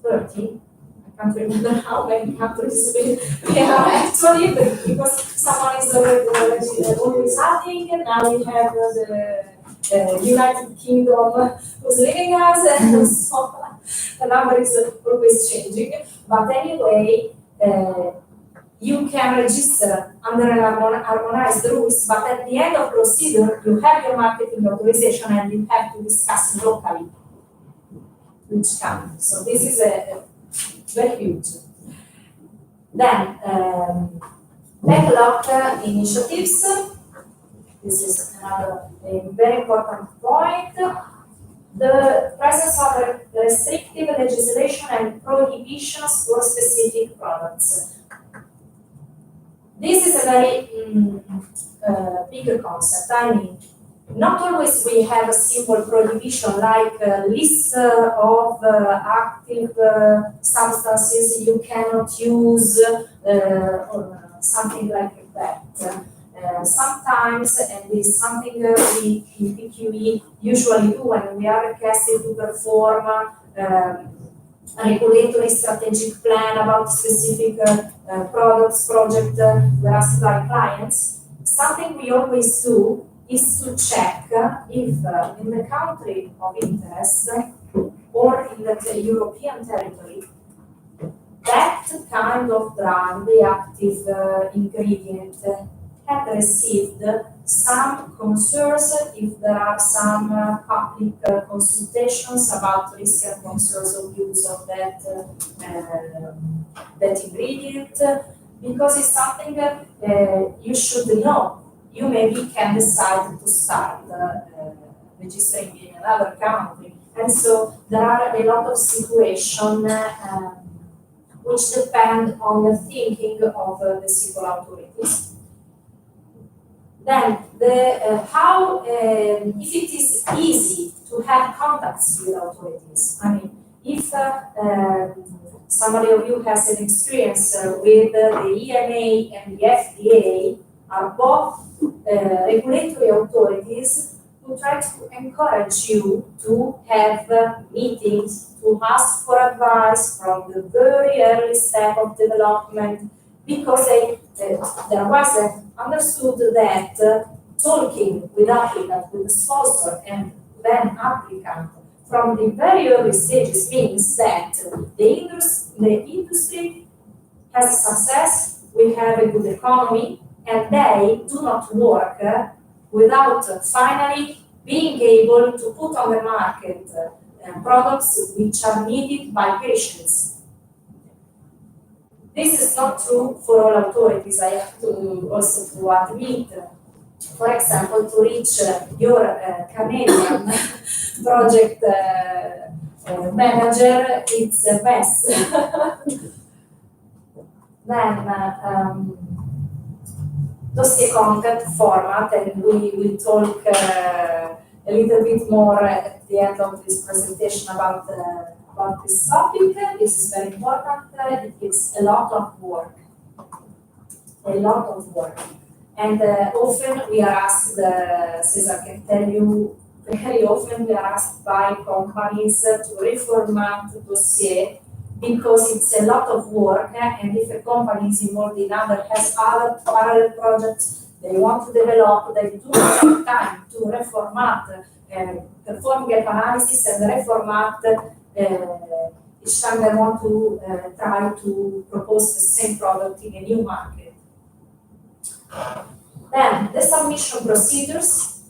30, I can't remember how many countries we are actually, because someone is always adding, and now we have the United Kingdom who's leaving us, and so the number is always changing. But anyway, you can register under an harmonized rules, but at the end of procedure, you have your marketing authorization and you have to discuss locally which country. So this is a very huge. Then, backlog initiatives. This is another very important point. The presence of restrictive legislation and prohibitions for specific products. This is a very bigger concept. I mean, not always we have a simple prohibition like a list of active substances you cannot use or something like that. Sometimes, and this is something we in PQE usually do when we are requested to perform a regulatory strategic plan about specific products, project we're asked by clients. Something we always do is to check if in the country of interest or in the European territory, that kind of drug, the active ingredient, had received some concerns, if there are some public consultations about risk and concerns of use of that ingredient, because it's something that you should know. You maybe can decide to start registering in another country. And so there are a lot of situations which depend on the thinking of the civil authorities. Then, if it is easy to have contacts with authorities. I mean, if somebody of you has an experience with the EMA and the FDA, are both regulatory authorities who try to encourage you to have meetings, to ask for advice from the very early step of development, because there was understood that talking with applicant, with the sponsor, and then applicant from the very early stages means that the industry has success, we have a good economy, and they do not work without finally being able to put on the market products which are needed by patients. This is not true for all authorities, I have to also to admit. For example, to reach your Canadian project manager, it's a mess. Then, dossier content format, and we will talk a little bit more at the end of this presentation about this topic. This is very important. It takes a lot of work. And often we are asked, Cesar can tell you, very often we are asked by companies to reformat the dossier because it's a lot of work, and if a company is involved in has other parallel projects they want to develop, they do not have time to reformat, perform gap analysis and reformat each time they want to try to propose the same product in a new market. Then the submission procedures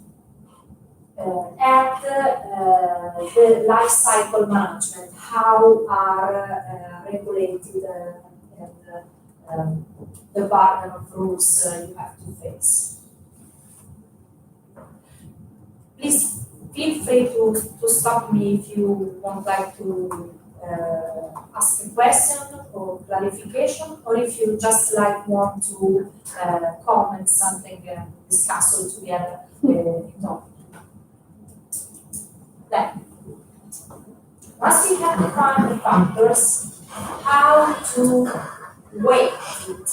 and the life cycle management, how are regulated and the burden of rules you have to face. Please feel free to stop me if you would like to ask a question or clarification, or if you just want to comment something and discuss all together topic. Then, once we have defined the factors, how to weight it.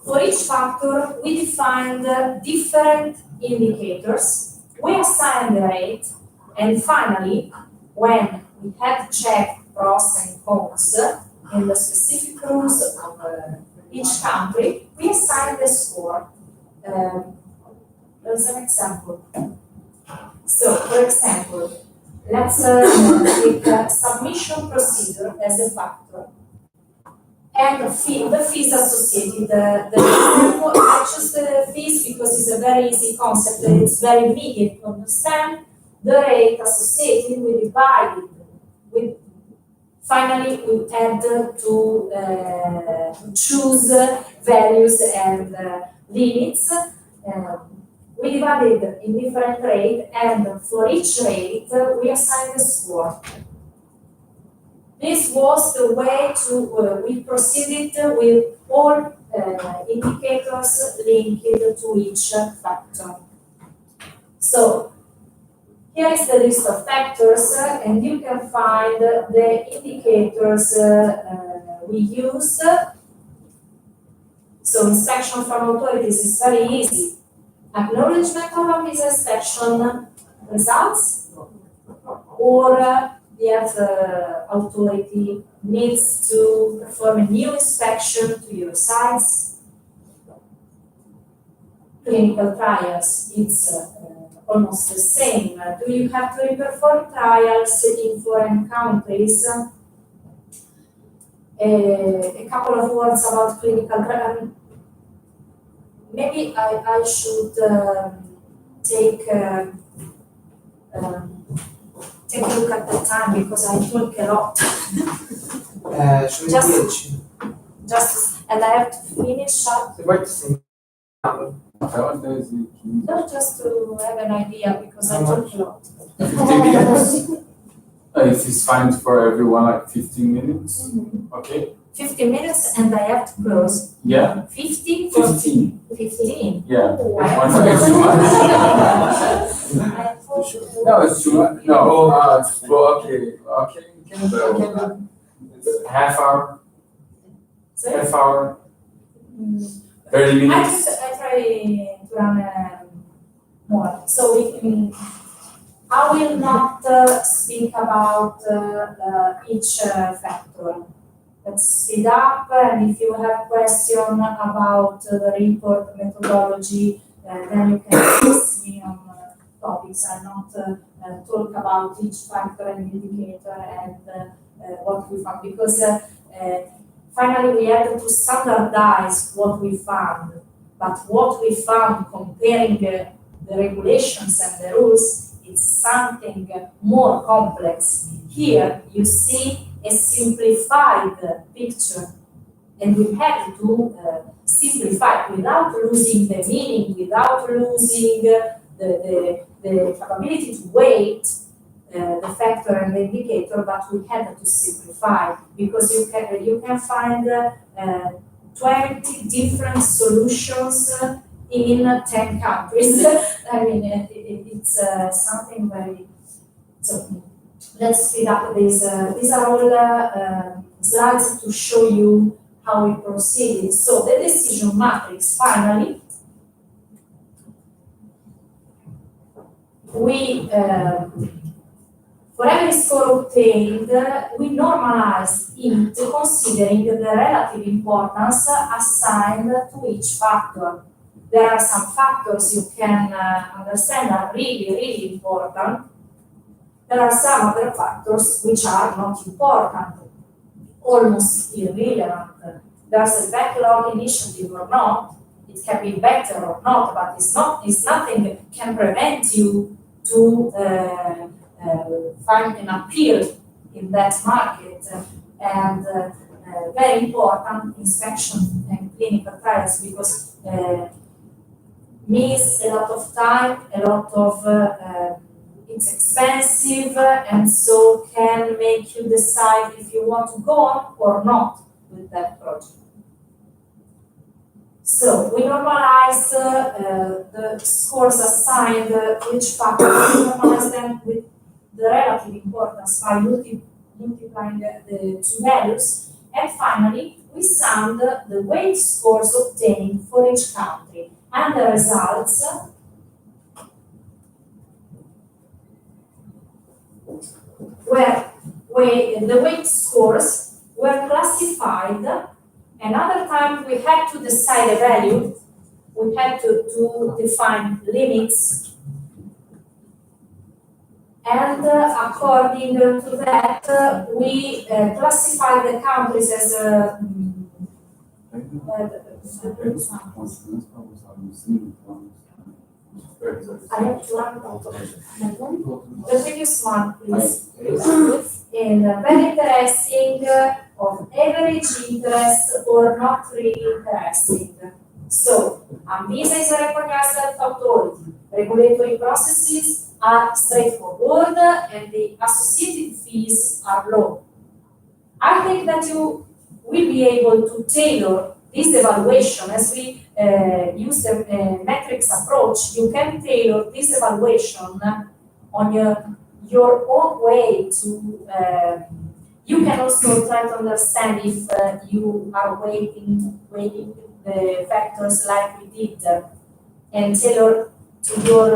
For each factor, we defined different indicators, we assigned the rate, and finally, when we had checked pros and cons in the specific rules of each country, we assigned the score. There's an example. So, for example, let's take submission procedure as a factor. And the fees associated. I choose the fees because it's a very easy concept and it's very immediate to understand. The rate associated, we divide it with, finally we add to choose values and limits. We divided in different rates, and for each rate we assign the score. This was the way to we proceeded with all indicators linked to each factor. So here is the list of factors, and you can find the indicators we used. So inspection from authorities is very easy. Acknowledgement of ANVISA inspection results, or the authority needs to perform a new inspection to your sites. Clinical trials, it's almost the same. Do you have to perform trials in foreign countries? A couple of words about clinical trials. Maybe I should take a look at the time because I talk a lot. And I have to finish up. No, just to have an idea because I talk a lot. 15 minutes? If it's fine for everyone, like 15 minutes. Okay, 15 minutes and I have to close. Yeah, 50? 15. 15. Yeah. Oh, One second, too much? No, it's too much. No, well, okay. Can you half hour? Sorry? Half hour? Mm. 30 I minutes? try to run more. So I will not speak about each factor. Let's speed up, and if you have question about the report methodology, then you can ask me on topics. I'll not talk about each factor and indicator and what we found, because finally we had to standardize what we found. But what we found comparing the regulations and the rules is something more complex. Here you see a simplified picture, and we had to simplify without losing the meaning, without losing the capability to weight the factor and the indicator, but we had to simplify, because you can find 20 different solutions in 10 countries. I mean, it's something very. So let's speed up this. These are all slides to show you how we proceeded. So the decision matrix, finally, we for every score obtained, we normalize it considering the relative importance assigned to each factor. There are some factors you can understand are really, really important. There are some other factors which are not important, almost irrelevant. There's a backlog initiative or not, it can be better or not, but it's nothing can prevent you to find an appeal in that market, and very important inspection and clinical trials, because means a lot of time, a lot of it's expensive, and so can make you decide if you want to go on or not with that project. So we normalize the scores assigned to each factor. We normalize them with the relative importance by multiplying the two values, and finally we summed the weight scores obtained for each country, and the results the weight scores were classified. Another time we had to decide a value, we had to define limits, and according to that we classified the countries as I have to run the previous one, please. And very interesting, of average interest or not really interesting. So, ANVISA is a recognized health authority. Regulatory processes are straightforward and the associated fees are low. I think that you will be able to tailor this evaluation as we use the metrics approach. You can tailor this evaluation on your own way to. You can also try to understand if you are weighting the factors like we did, and tailor to your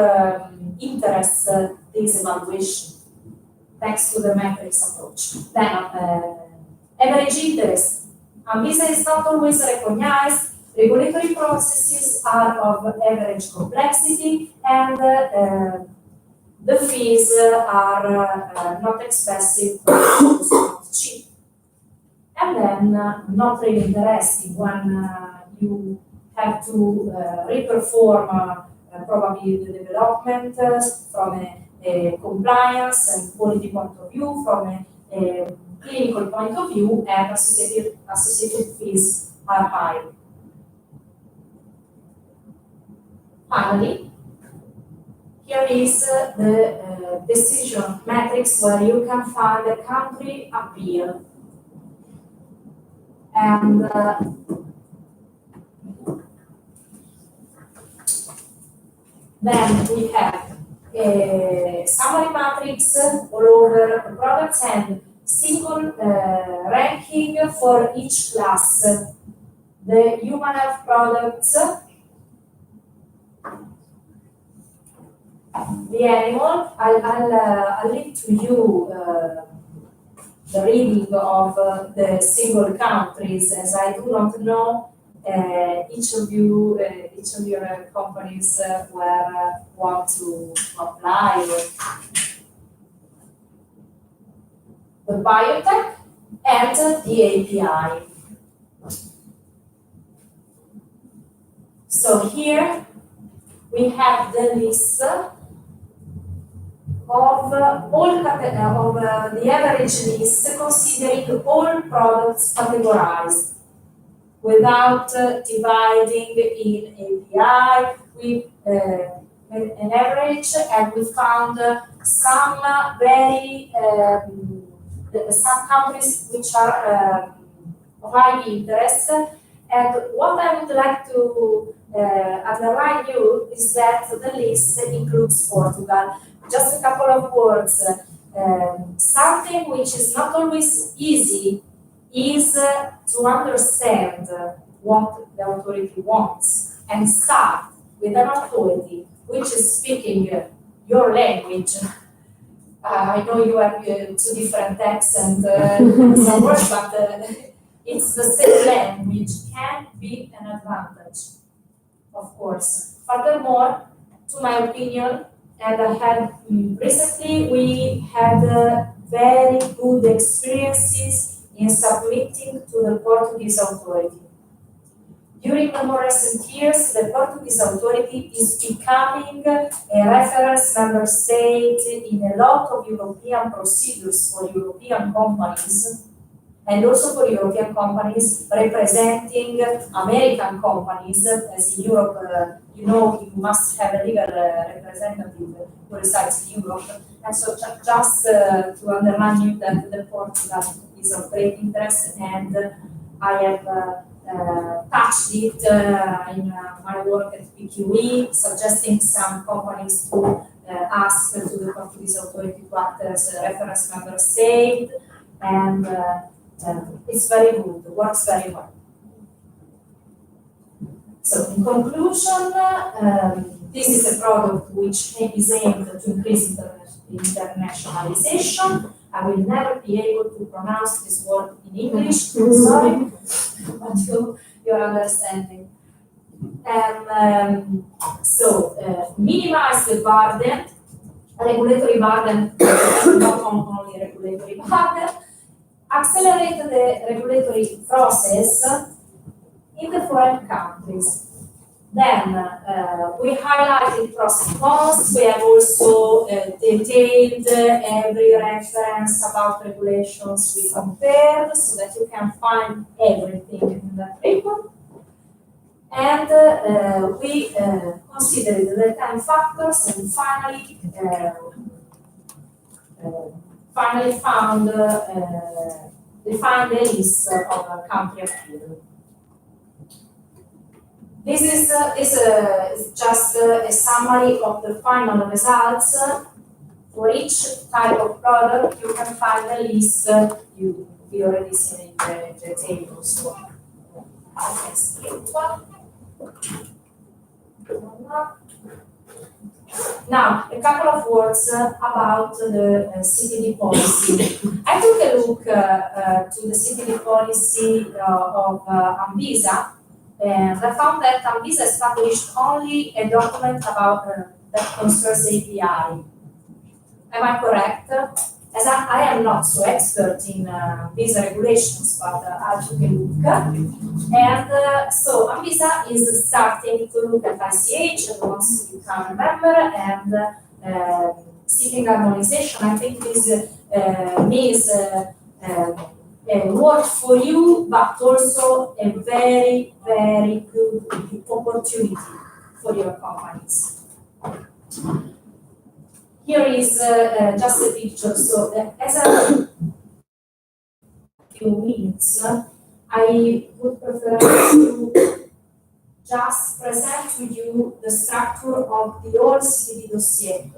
interests this evaluation, thanks to the metrics approach. Then, average interest. ANVISA is not always recognized. Regulatory processes are of average complexity, and the fees are not expensive, but also not cheap. And then not really interesting when you have to reperform probably the development from a compliance and quality point of view, from a clinical point of view, and associated fees are high. Finally, here is the decision matrix where you can find the country appeal. And then we have a summary matrix all over the products and single ranking for each class. The human health products, the animal, I'll leave to you the reading of the single countries, as I do not know each of your companies where want to apply. The biotech and the API. So here we have the list of all the average list considering all products categorized without dividing in API. We an average, and we found some very some countries which are of high interest. And what I would like to underline you is that the list includes Portugal. Just a couple of words. Something which is not always easy is to understand what the authority wants and start with an authority which is speaking your language. I know you have two different accents and some words, but it's the same language can be an advantage, of course. Furthermore, to my opinion, and I had recently we had very good experiences in submitting to the Portuguese authority. During the more recent years, the Portuguese authority is becoming a reference member state in a lot of European procedures for European companies, and also for European companies representing American companies. As in Europe, you know, you must have a legal representative who resides in Europe. And so just to underline you that the Portugal is of great interest, and I have touched it in my work at PQE, suggesting some companies to ask to the Portuguese authority to act as a reference member state, and it's very good, works very well. So in conclusion, this is a product which is aimed to increase internationalization. I will never be able to pronounce this word in English, sorry, but you're understanding. And minimize the burden, regulatory burden, not only regulatory burden, accelerate the regulatory process in the foreign countries. Then we highlighted pros and cons. We have also detailed every reference about regulations we compared, so that you can find everything in that report. And we considered the 10 factors, and finally found defined a list of a country appeal. This is just a summary of the final results. For each type of product, you can find a list. You already seen in the table, so I can skip. Now, a couple of words about the CTD policy. I took a look to the CTD policy of ANVISA, and I found that ANVISA has published only a document about that concerns API. Am I correct? As I am not so expert in visa regulations, but I took a look. And so ANVISA is starting to look at ICH and wants to become a member, and seeking harmonization. I think this means work for you, but also a very, very good opportunity for your companies. Here is just a picture. So as a few minutes, I would prefer to just present to you the structure of the whole CV dossier.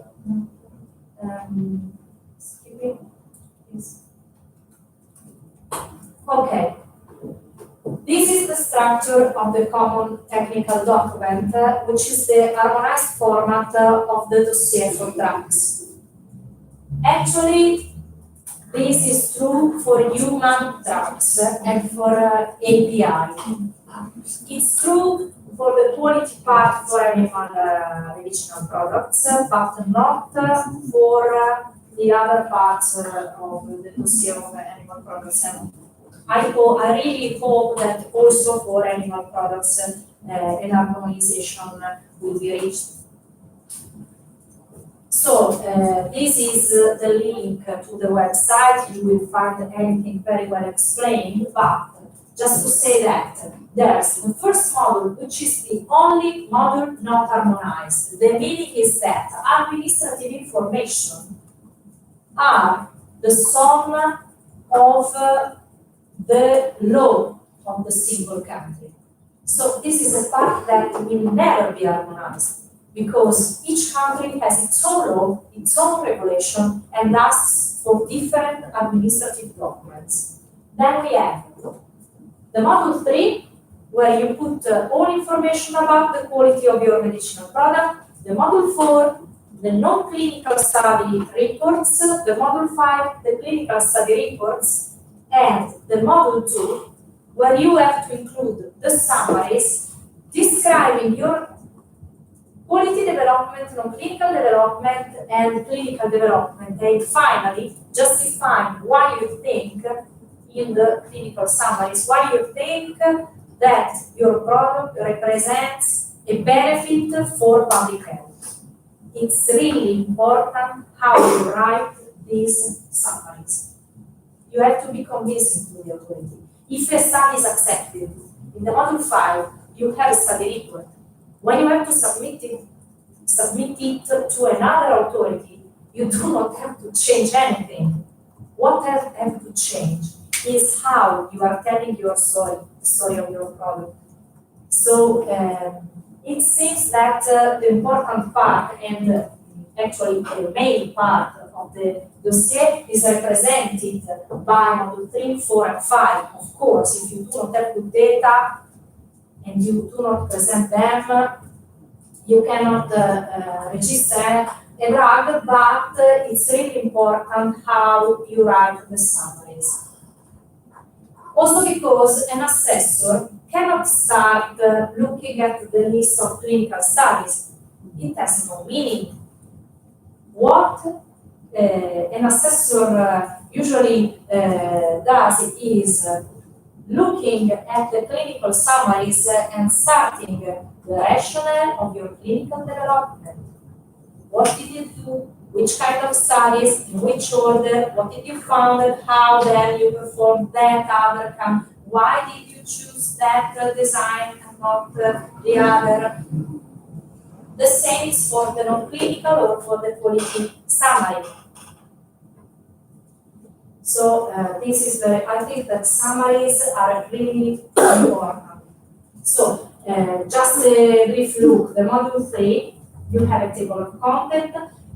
Excuse me, please. Okay. This is the structure of the common technical document, which is the harmonized format of the dossier for drugs. Actually, this is true for human drugs and for API. It's true for the quality part for animal medicinal products, but not for the other parts of the dossier of animal products. And I really hope that also for animal products an harmonization will be reached. So this is the link to the website. You will find everything very well explained, but just to say that there's the first module, which is the only module not harmonized. The meaning is that administrative information are the sum of the law of the single country. So this is a part that will never be harmonized, because each country has its own law, its own regulation, and asks for different administrative documents. Then we have the module 3, where you put all information about the quality of your medicinal product. The module 4, the non-clinical study reports. The module 5, the clinical study reports. And the module 2, where you have to include the summaries describing your quality development, non-clinical development, and clinical development. And finally, justifying why you think in the clinical summaries, why you think that your product represents a benefit for public health. It's really important how you write these summaries. You have to be convincing to the authority. If a study is accepted, in the module 5, you have a study report. When you have to submit it to another authority, you do not have to change anything. What has to change is how you are telling your story, the story of your product. So it seems that the important part, and actually the main part of the dossier, is represented by module 3, 4, and 5. Of course, if you do not have good data and you do not present them, you cannot register a drug, but it's really important how you write the summaries. Also because an assessor cannot start looking at the list of clinical studies. It has no meaning. What an assessor usually does is looking at the clinical summaries and starting the rationale of your clinical development. What did you do? Which kind of studies? In which order? What did you find? How then you performed that outcome? Why did you choose that design and not the other? The same is for the non-clinical or for the quality summary. So this is I think that summaries are really important. So just a brief look. The module 3, you have a table of content.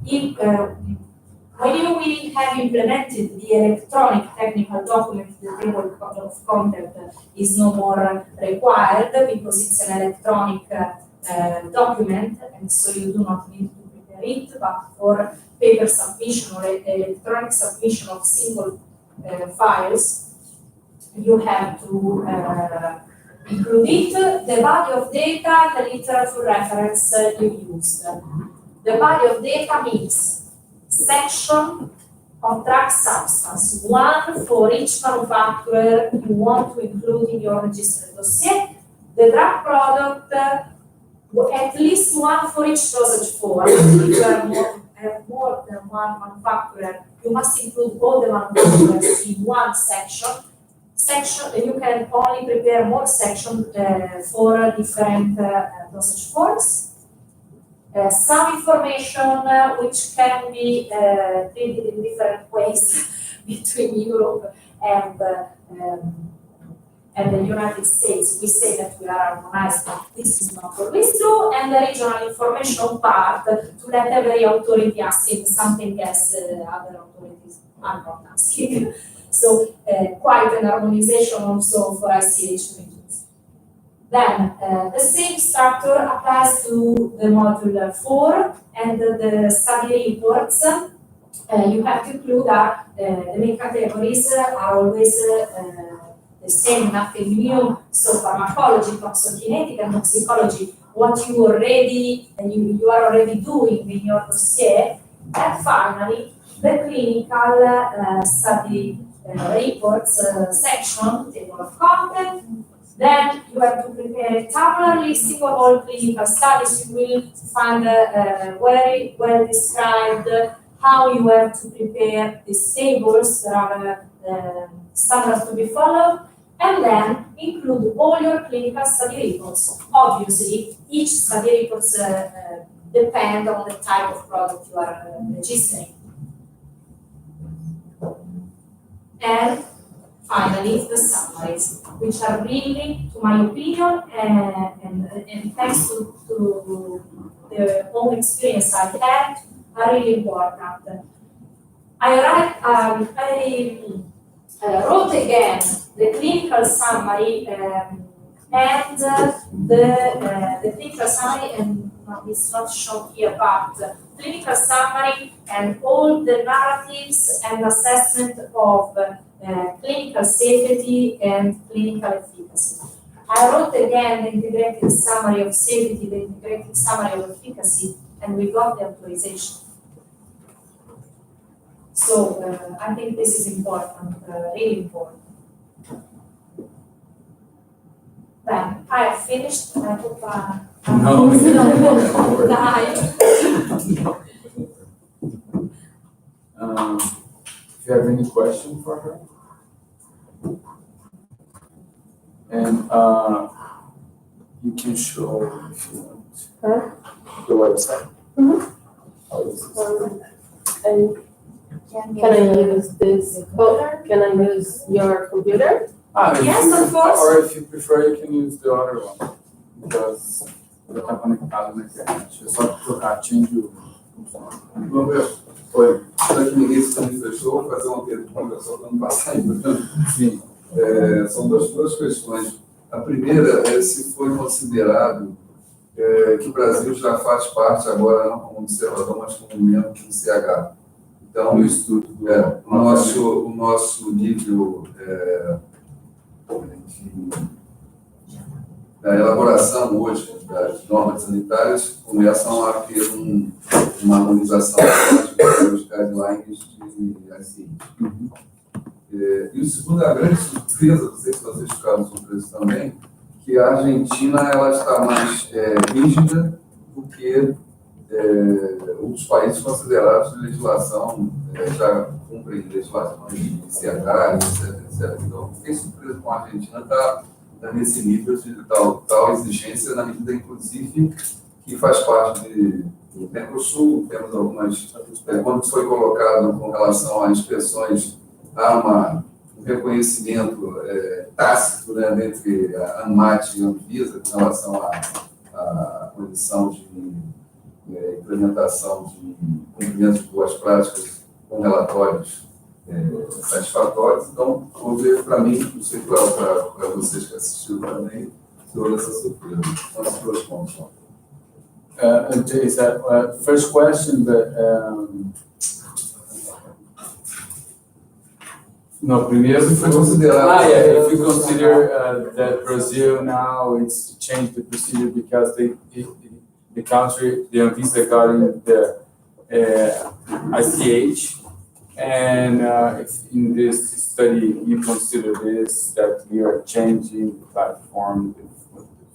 When you will have implemented the electronic technical document, the table of content is no more required because it's an electronic document, and so you do not need to prepare it. But for paper submission or electronic submission of single files, you have to include it, the body of data, the literature reference you used. The body of data means section of drug substance, one for each manufacturer you want to include in your registered dossier. The drug product, at least one for each dosage form. If you have more than one manufacturer, you must include all the manufacturers in one section. You can only prepare more sections for different dosage forms. Some information which can be treated in different ways between Europe and and the United States, we say that we are harmonized, but this is not always true, and the regional information part to let every authority asking something else other authorities are not asking. So quite an harmonization also for ICH regions. Then the same structure applies to the module 4 and the study reports. You have to include that the main categories are always the same, nothing new. So pharmacology, toxicokinetic, and toxicology, what you are already doing in your dossier. And finally, the clinical study reports section, table of content. Then you have to prepare a tabular listing of all clinical studies. You will find very well described how you have to prepare these tables. There are standards to be followed. And then include all your clinical study reports. Obviously, each study reports depend on the type of product you are registering. And finally, the summaries, which are really, to my opinion, and thanks to the own experience I had, are really important. I wrote again the clinical summary and the clinical summary, and it's not shown here, but clinical summary and all the narratives and assessment of clinical safety and clinical efficacy. I wrote again the integrated summary of safety, the integrated summary of efficacy, and we got the authorization. So I think this is important, really important. Then I have finished. I hope No. If you have any question for her, and you can show if you want the website. And can I use this? Oh, can I use your computer? Yes, of course. Or if you prefer, you can use the other one, because já está conectado na internet. É só trocar, change o. Vamos ver. Oi, já que ninguém se manifestou, vou fazer uma pergunta só para não passar em branco. Sim. São duas questões. A primeira é se foi considerado que o Brasil já faz parte agora, não como observador, mas como membro do CH. Então, o nosso nível da elaboração hoje das normas sanitárias começam a ter uma harmonização dos guidelines de ICH. E o segundo, a grande surpresa, não sei se vocês ficaram surpresos também, que a Argentina ela está mais rígida do que outros países considerados de legislação, já cumprem legislações de CH, etc. Então, fiquei surpreso com a Argentina estar nesse nível de tal exigência, na medida, inclusive, que faz parte do Mercosul. Temos algumas, quando foi colocado com relação a inspeções, há um reconhecimento tácito, né, entre a ANMAT e a ANVISA com relação à condição de implementação de cumprimento de boas práticas com relatórios satisfatórios. Então, vou ver para mim, não sei para vocês que assistiram também, sobre essa surpresa. São as duas pontos. First question, but no, primeiro foi considerado. If you consider that Brazil now it's changed the procedure because the country, the ANVISA got in the ICH, and if in this study you consider this, that we are changing the platform, the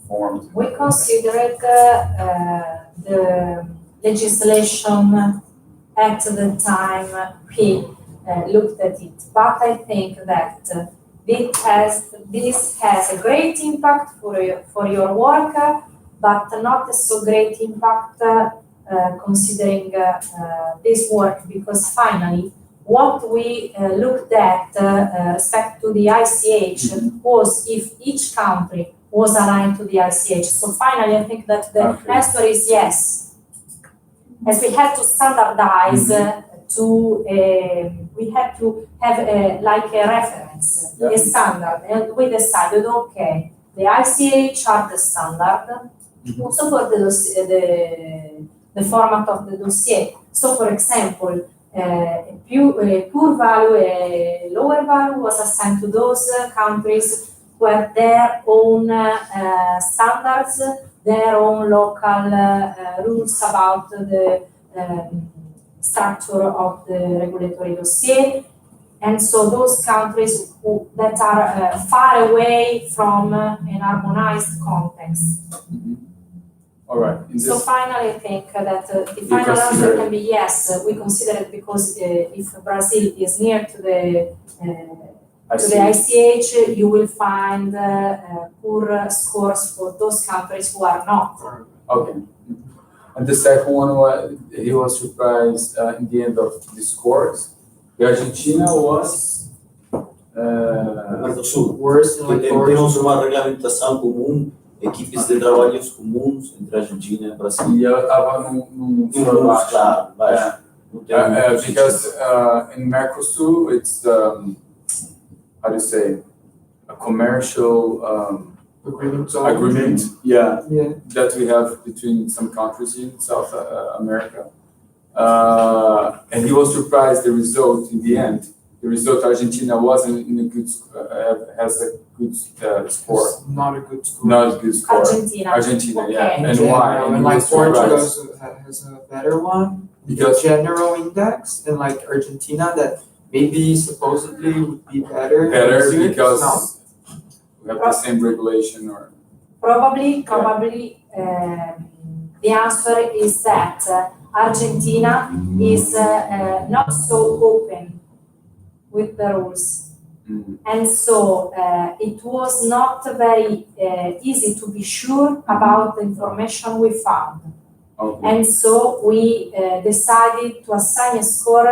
forms. We considered the legislation at the time we looked at it, but I think that this has a great impact for your work, but not a so great impact considering this work, because finally what we looked at respect to the ICH was if each country was aligned to the ICH. So finally, I think that the answer is yes. As we had to standardize we had to have like a reference, a standard, and we decided, okay, the ICH are the standard, also for the format of the dossier. So, for example, a poor value, a lower value was assigned to those countries who have their own standards, their own local rules about the structure of the regulatory dossier. And so those countries that are far away from an harmonized context. All right. So finally, I think that the final answer can be yes. We consider it because if Brazil is near to the ICH, you will find poor scores for those countries who are not. Okay. And the second one was, he was surprised in the end of this course. The Argentina was do Sul. Worse than like Temos uma regulamentação comum, equipes de trabalhos comuns entre a Argentina e o Brasil. E ela estava num Claro, baixo. because in Mercosur it's how do you say, a commercial agreement, Yeah. that we have between some countries in South America. And he was surprised the result in the end. The result, Argentina wasn't in a good, has a good score. It's not a good score. Not a good score. Argentina. Yeah. Okay. And why? And he like was Portugal surprised. has a better one, Because the general index, and like Argentina that maybe supposedly would be better. Because we have the same regulation or. Probably, the answer is that Argentina is not so open with the rules. And so it was not very easy to be sure about the information we found. Okay. And so we decided to assign a score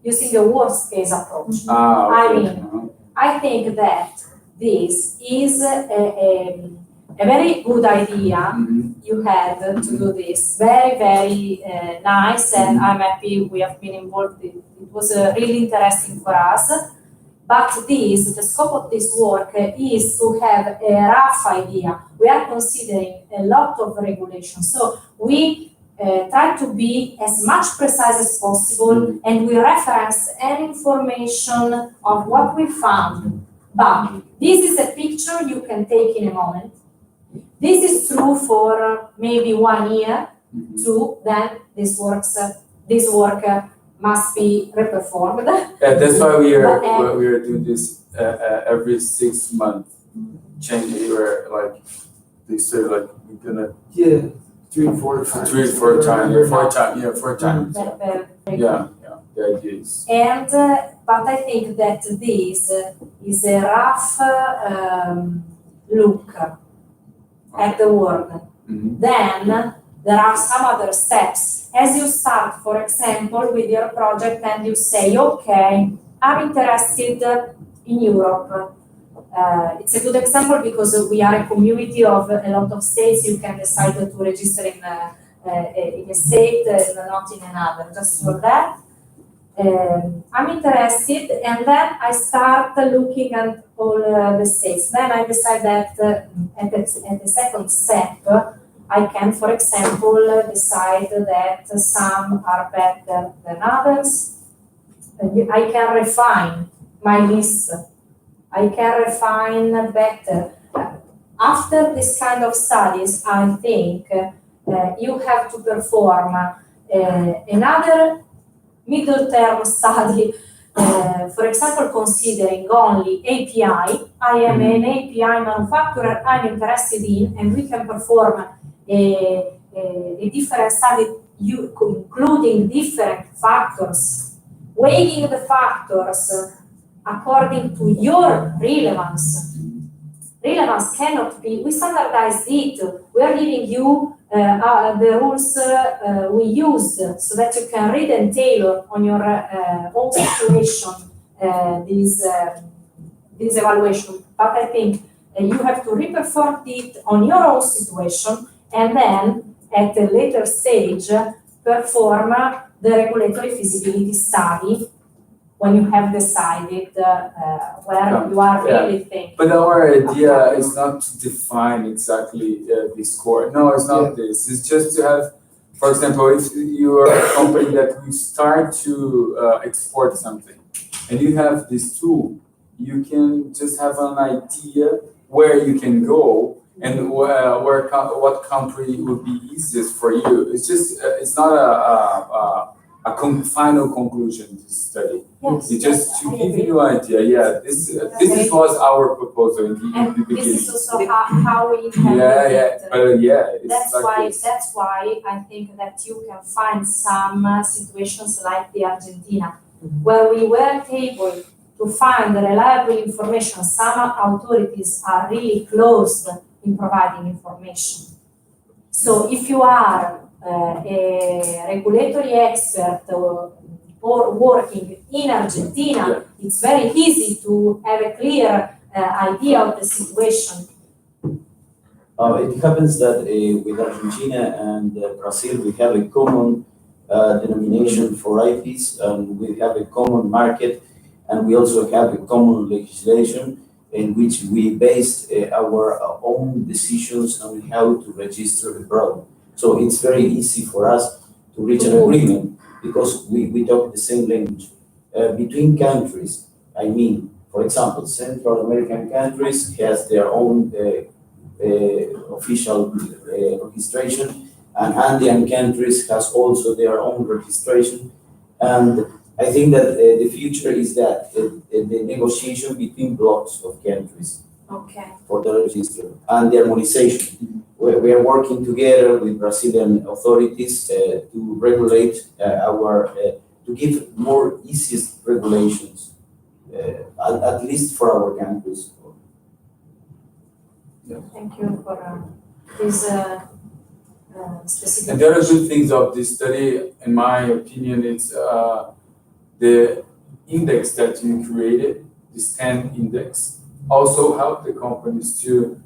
using a worst case approach. I think that this is a very good idea you had to do this. Very, very nice, and I'm happy we have been involved. It was really interesting for us. But the scope of this work is to have a rough idea. We are considering a lot of regulations. So we try to be as much precise as possible, and we reference any information of what we found. But this is a picture you can take in a moment. This is true for maybe 1 year, 2, then this work must be reperformed. Yeah, that's why we are doing this every 6 months. Change. We were like, they said like we're gonna 3-4 times. 4 times. Yeah. The idea is. And but I think that this is a rough look at the world. Then there are some other steps. As you start, for example, with your project and you say, okay, I'm interested in Europe. It's a good example because we are a community of a lot of states. You can decide to register in a state and not in another, just for that. I'm interested, and then I start looking at all the states. Then I decide that at the second step, I can, for example, decide that some are better than others. I can refine my list. I can refine better. After this kind of studies, I think you have to perform another middle-term study, for example, considering only API. I am an API manufacturer I'm interested in, and we can perform a different study including different factors, weighing the factors according to your relevance. relevance cannot be, we standardized it, we are giving you the rules we used so that you can read and tailor on your own situation this evaluation. But I think you have to reperform it on your own situation and then at a later stage perform the regulatory feasibility study when you have decided where you are really thinking. But our idea is not to define exactly this core. No, it's not this. It's just to have, for example, if you are a company that will start to export something, and you have this tool, you can just have an idea where you can go and what country would be easiest for you. It's just it's not a final conclusion to study. Yes, It's just to give you an idea. Yeah, this was our proposal in the beginning. This is also how we implement it. That's why I think that you can find some situations like the Argentina, where we weren't able to find reliable information. Some authorities are really closed in providing information. So if you are a regulatory expert or working in Argentina, it's very easy to have a clear idea of the situation. It happens that with Argentina and Brazil, we have a common denomination for IPs, and we have a common market, and we also have a common legislation in which we based our own decisions on how to register the product. So it's very easy for us to reach an agreement because we talk the same language. Between countries, I mean, for example, Central American countries has their own official registration, and Andean countries has also their own registration. And I think that the future is that the negotiation between blocks of countries for the register and the harmonization. We are working together with Brazilian authorities to regulate to give more easiest regulations, at least for our countries. Thank you for this specific. And there are good things of this study, in my opinion. It's the index that you created, this 10 index, also help the companies to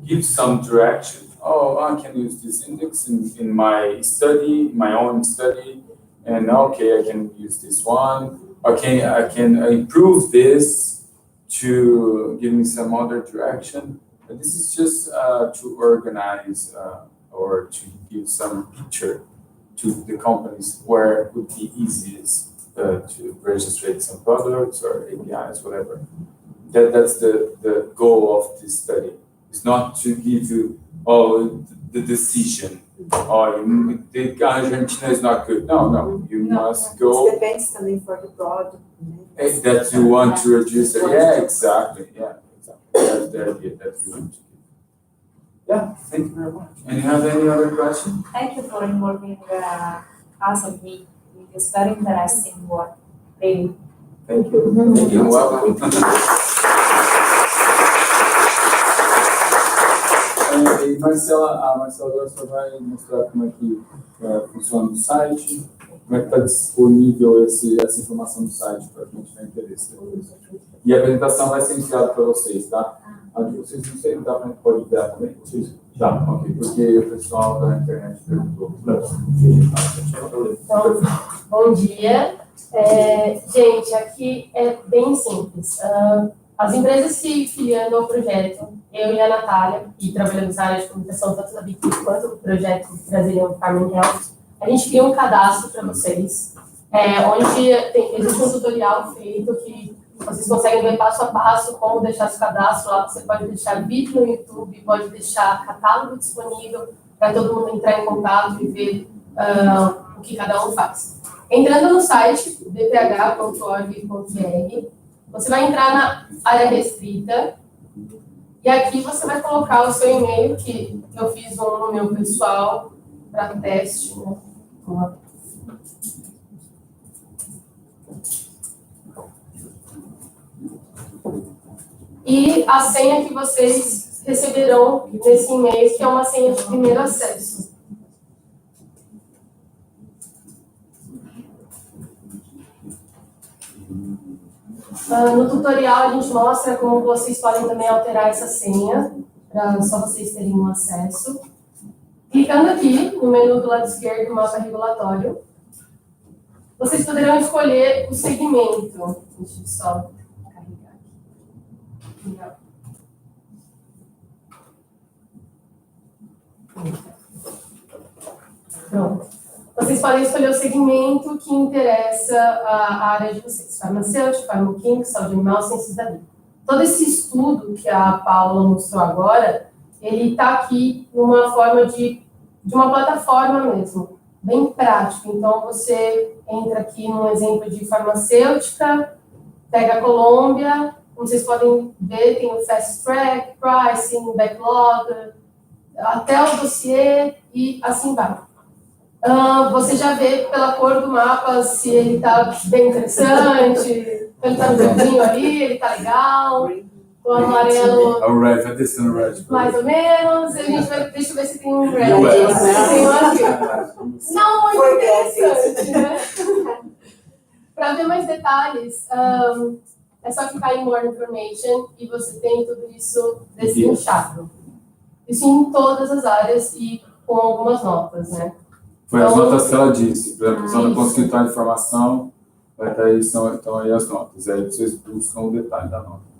give some direction. Oh, I can use this index in my study, my own study, and okay, I can use this one. Okay, I can improve this to give me some other direction. But this is just to organize or to give some picture to the companies where it would be easiest to register some products or APIs, whatever. That's the goal of this study. It's not to give you the decision. The Argentina is not good. No, you must go. It depends também for the product. That you want to register. Yeah, exactly. That's the idea that we want to give. Yeah, thank you very much. And you have any other question? Thank you for involving us and me in this very interesting work. Really. Thank you. Thank you. Welcome. E Marcela agora só vai mostrar como é que funciona o site, como é que está disponível essa informação do site para quem tiver interesse. E a apresentação vai ser enviada para vocês, tá? A de vocês não sei, pode enviar também? Tá, ok, porque o pessoal da internet perguntou. Então, bom dia. Gente, aqui é bem simples. As empresas se filiando ao projeto, eu e a Natália, que trabalhamos na área de comunicação, tanto na BIC quanto no projeto Brazilian Farming Health, a gente cria um cadastro para vocês, onde existe um tutorial feito que vocês conseguem ver passo a passo como deixar esse cadastro lá. Você pode deixar vídeo no YouTube, pode deixar catálogo disponível para todo mundo entrar em contato e ver o que cada um faz. Entrando no site bph.org.br, você vai entrar na área restrita e aqui você vai colocar o seu e-mail, que eu fiz um no meu pessoal para teste, né? e a senha que vocês receberão nesse e-mail, que é uma senha de primeiro acesso. No tutorial a gente mostra como vocês podem também alterar essa senha, para só vocês terem um acesso. Clicando aqui no menu do lado esquerdo do mapa regulatório, vocês poderão escolher o segmento. Deixa eu só carregar aqui. Pronto. Vocês podem escolher o segmento que interessa a área de vocês. Farmacêutico, farmacoquímico, saúde animal, ciências da vida. Todo esse estudo que a Paola mostrou agora, ele está aqui numa forma de uma plataforma mesmo, bem prático. Então, você entra aqui num exemplo de farmacêutica, pega a Colômbia, como vocês podem ver, tem o Fast Track, Pricing, Backlog, até o dossiê e assim vai. Você já vê pela cor do mapa se ele está bem interessante, ele está no verdinho ali, ele está legal. O amarelo. O red, vai descendo o red. Mais ou menos. A gente vai, deixa eu ver se tem um red. Tem um aqui. Não, muito interessante, né? Para ver mais detalhes, é só clicar em More Information e você tem tudo isso destrinchado. Isso em todas as áreas e com algumas notas, né? Foi as notas que ela disse. Por exemplo, se ela conseguir entrar a informação, vai estar aí, estão aí as notas. Aí vocês buscam o detalhe da nota.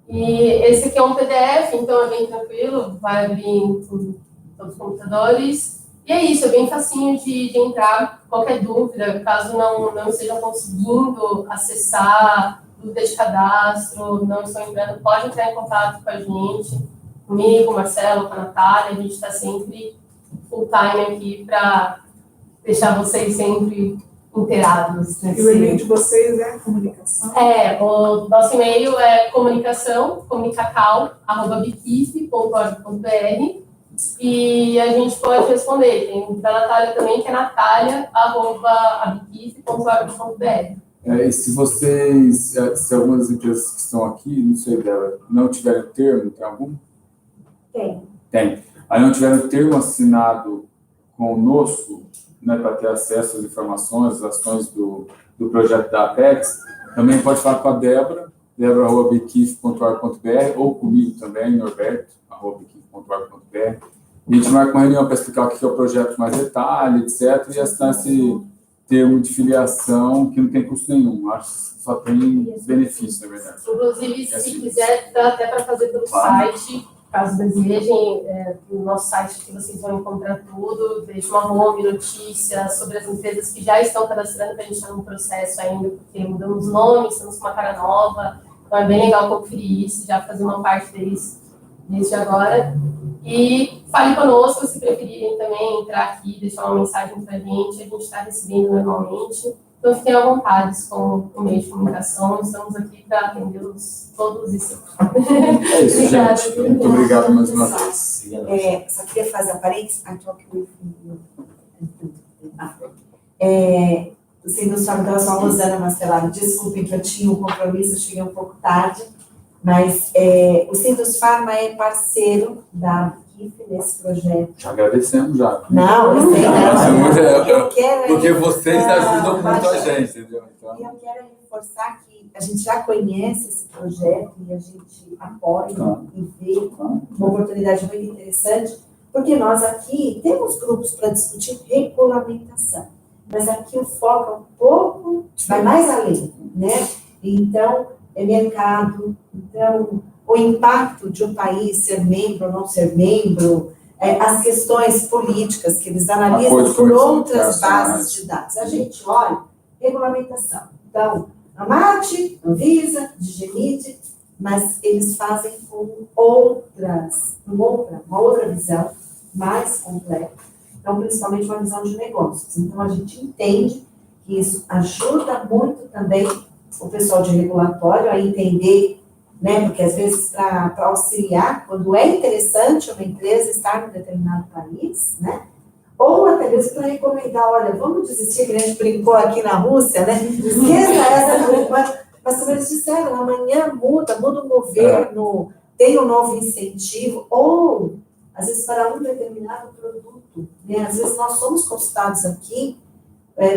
E esse aqui é um PDF, então é bem tranquilo, vai abrir em todos os computadores. E é isso, é bem facinho de entrar. Qualquer dúvida, caso não estejam conseguindo acessar, dúvida de cadastro, não estão entrando, pode entrar em contato com a gente, comigo, Marcelo, com a Natália. A gente está sempre full time aqui para deixar vocês sempre inteirados. E o e-mail de vocês é comunicação? O nosso e-mail é comunicacal@biquif.org.br e a gente pode responder. Tem da Natália também, que é natalia@biquif.org.br. E se vocês, se algumas empresas que estão aqui, não sei dela, não tiverem termo, tem algum? Tem. Aí não tiveram termo assinado conosco, né, para ter acesso às informações, às ações do projeto da Apex, também pode falar com a Débora, debora@biquif.org.br, ou comigo também, norberto@biquif.org.br. E a gente marca uma reunião para explicar o que é o projeto mais detalhe, etc., e assinar esse termo de filiação que não tem custo nenhum. Acho que só tem benefício, na verdade. Inclusive, se quiser, dá até para fazer pelo site. Caso desejem, no nosso site que vocês vão encontrar tudo, deixa uma home, notícias sobre as empresas que já estão cadastrando, para a gente estar no processo ainda, porque mudamos nomes, estamos com uma cara nova, então é bem legal conferir isso, já fazer uma parte deles desde agora. E fale conosco, se preferirem também entrar aqui, deixar uma mensagem para a gente está recebendo normalmente. Então, fiquem à vontade com o meio de comunicação. Estamos aqui para atendê-los todos e sempre. É isso, gente. Muito obrigado mais uma vez. Só queria fazer um parênteses. O Sindusfarma estava só Rosana Marcelado. Desculpem que eu tinha um compromisso, eu cheguei um pouco tarde. Mas o Sindusfarma é parceiro da nesse projeto. Já agradecemos já. Não, eu sei, eu quero... Porque vocês ajudam muito a gente, entendeu? Então... Eu quero reforçar que a gente já conhece esse projeto e a gente apoia e vê uma oportunidade muito interessante, porque nós aqui temos grupos para discutir regulamentação, mas aqui o foco é um pouco, vai mais além, né? Então, é mercado, então... o impacto de um país ser membro ou não ser membro, as questões políticas que eles analisam por outras bases de dados. A gente olha regulamentação. Então, a MAT, a ANVISA, DGNIT, mas eles fazem com uma outra visão mais complexa. Então, principalmente uma visão de negócios. Então, a gente entende que isso ajuda muito também o pessoal de regulatório a entender, né? Porque às vezes para auxiliar, quando é interessante uma empresa estar em um determinado país, né? Ou até mesmo para recomendar, olha, vamos desistir, que a gente brincou aqui na Rússia, né? Esqueça essa turma, Mas como eles disseram, amanhã muda o governo, tem um novo incentivo, ou, às vezes, para um determinado produto, né? Às vezes nós somos consultados aqui,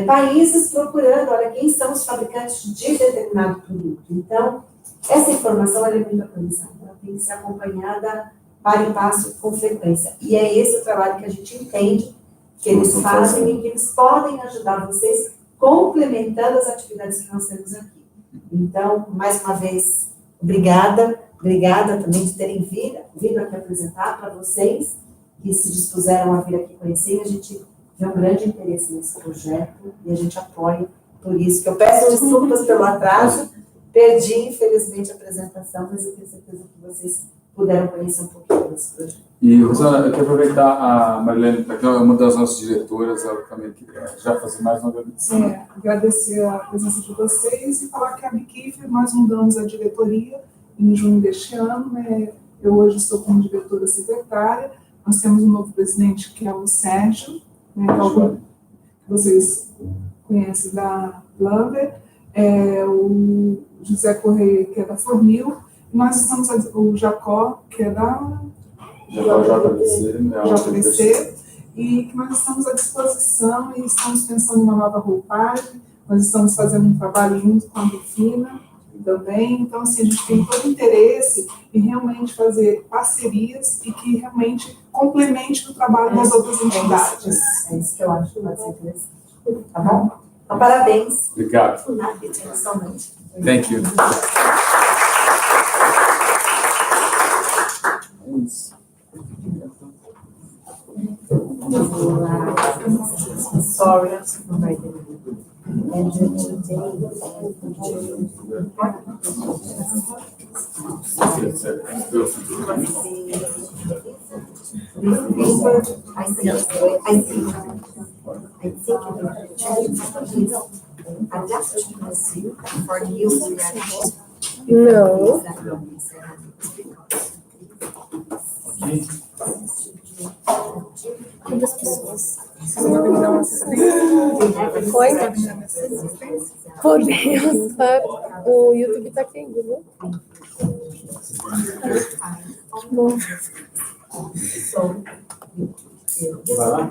países procurando, olha, quem são os fabricantes de determinado produto. Então, essa informação ela é muito atualizada, ela tem que ser acompanhada para e passo com frequência. E é esse o trabalho que a gente entende que eles fazem e que eles podem ajudar vocês complementando as atividades que nós temos aqui. Então, mais uma vez, obrigada também de terem vindo aqui apresentar para vocês que se dispuseram a vir aqui conhecer. A gente vê um grande interesse nesse projeto e a gente apoia por isso, que eu peço desculpas pelo atraso, perdi, infelizmente, a apresentação, mas eu tenho certeza que vocês puderam conhecer um pouquinho desse projeto. E, Rosana, eu quero aproveitar a Marlene, que é uma das nossas diretoras, ela também queria já fazer mais uma agradecimento. Agradecer a presença de vocês e falar que a Biquif, nós mudamos a diretoria em junho deste ano, né? Eu hoje estou como diretora secretária, nós temos um novo presidente que é o Sérgio, né, que vocês conhecem da Lander, o José Correia, que é da Fornil, e nós estamos, o Jacó, que é da JBC, e que nós estamos à disposição e estamos pensando em uma nova roupagem, nós estamos fazendo um trabalho junto com a Bifina também, então assim, a gente tem todo interesse em realmente fazer parcerias e que realmente complemente o trabalho das outras entidades. É isso que eu acho que vai ser interessante. Tá bom? Então, parabéns. Obrigado. Thank you. É isso. Sorry, Não. Quantas pessoas? Vocês vão me dar uma assistência? Oi? Podemos, claro. O YouTube tá aqui ainda, viu? Bom. Vai lá.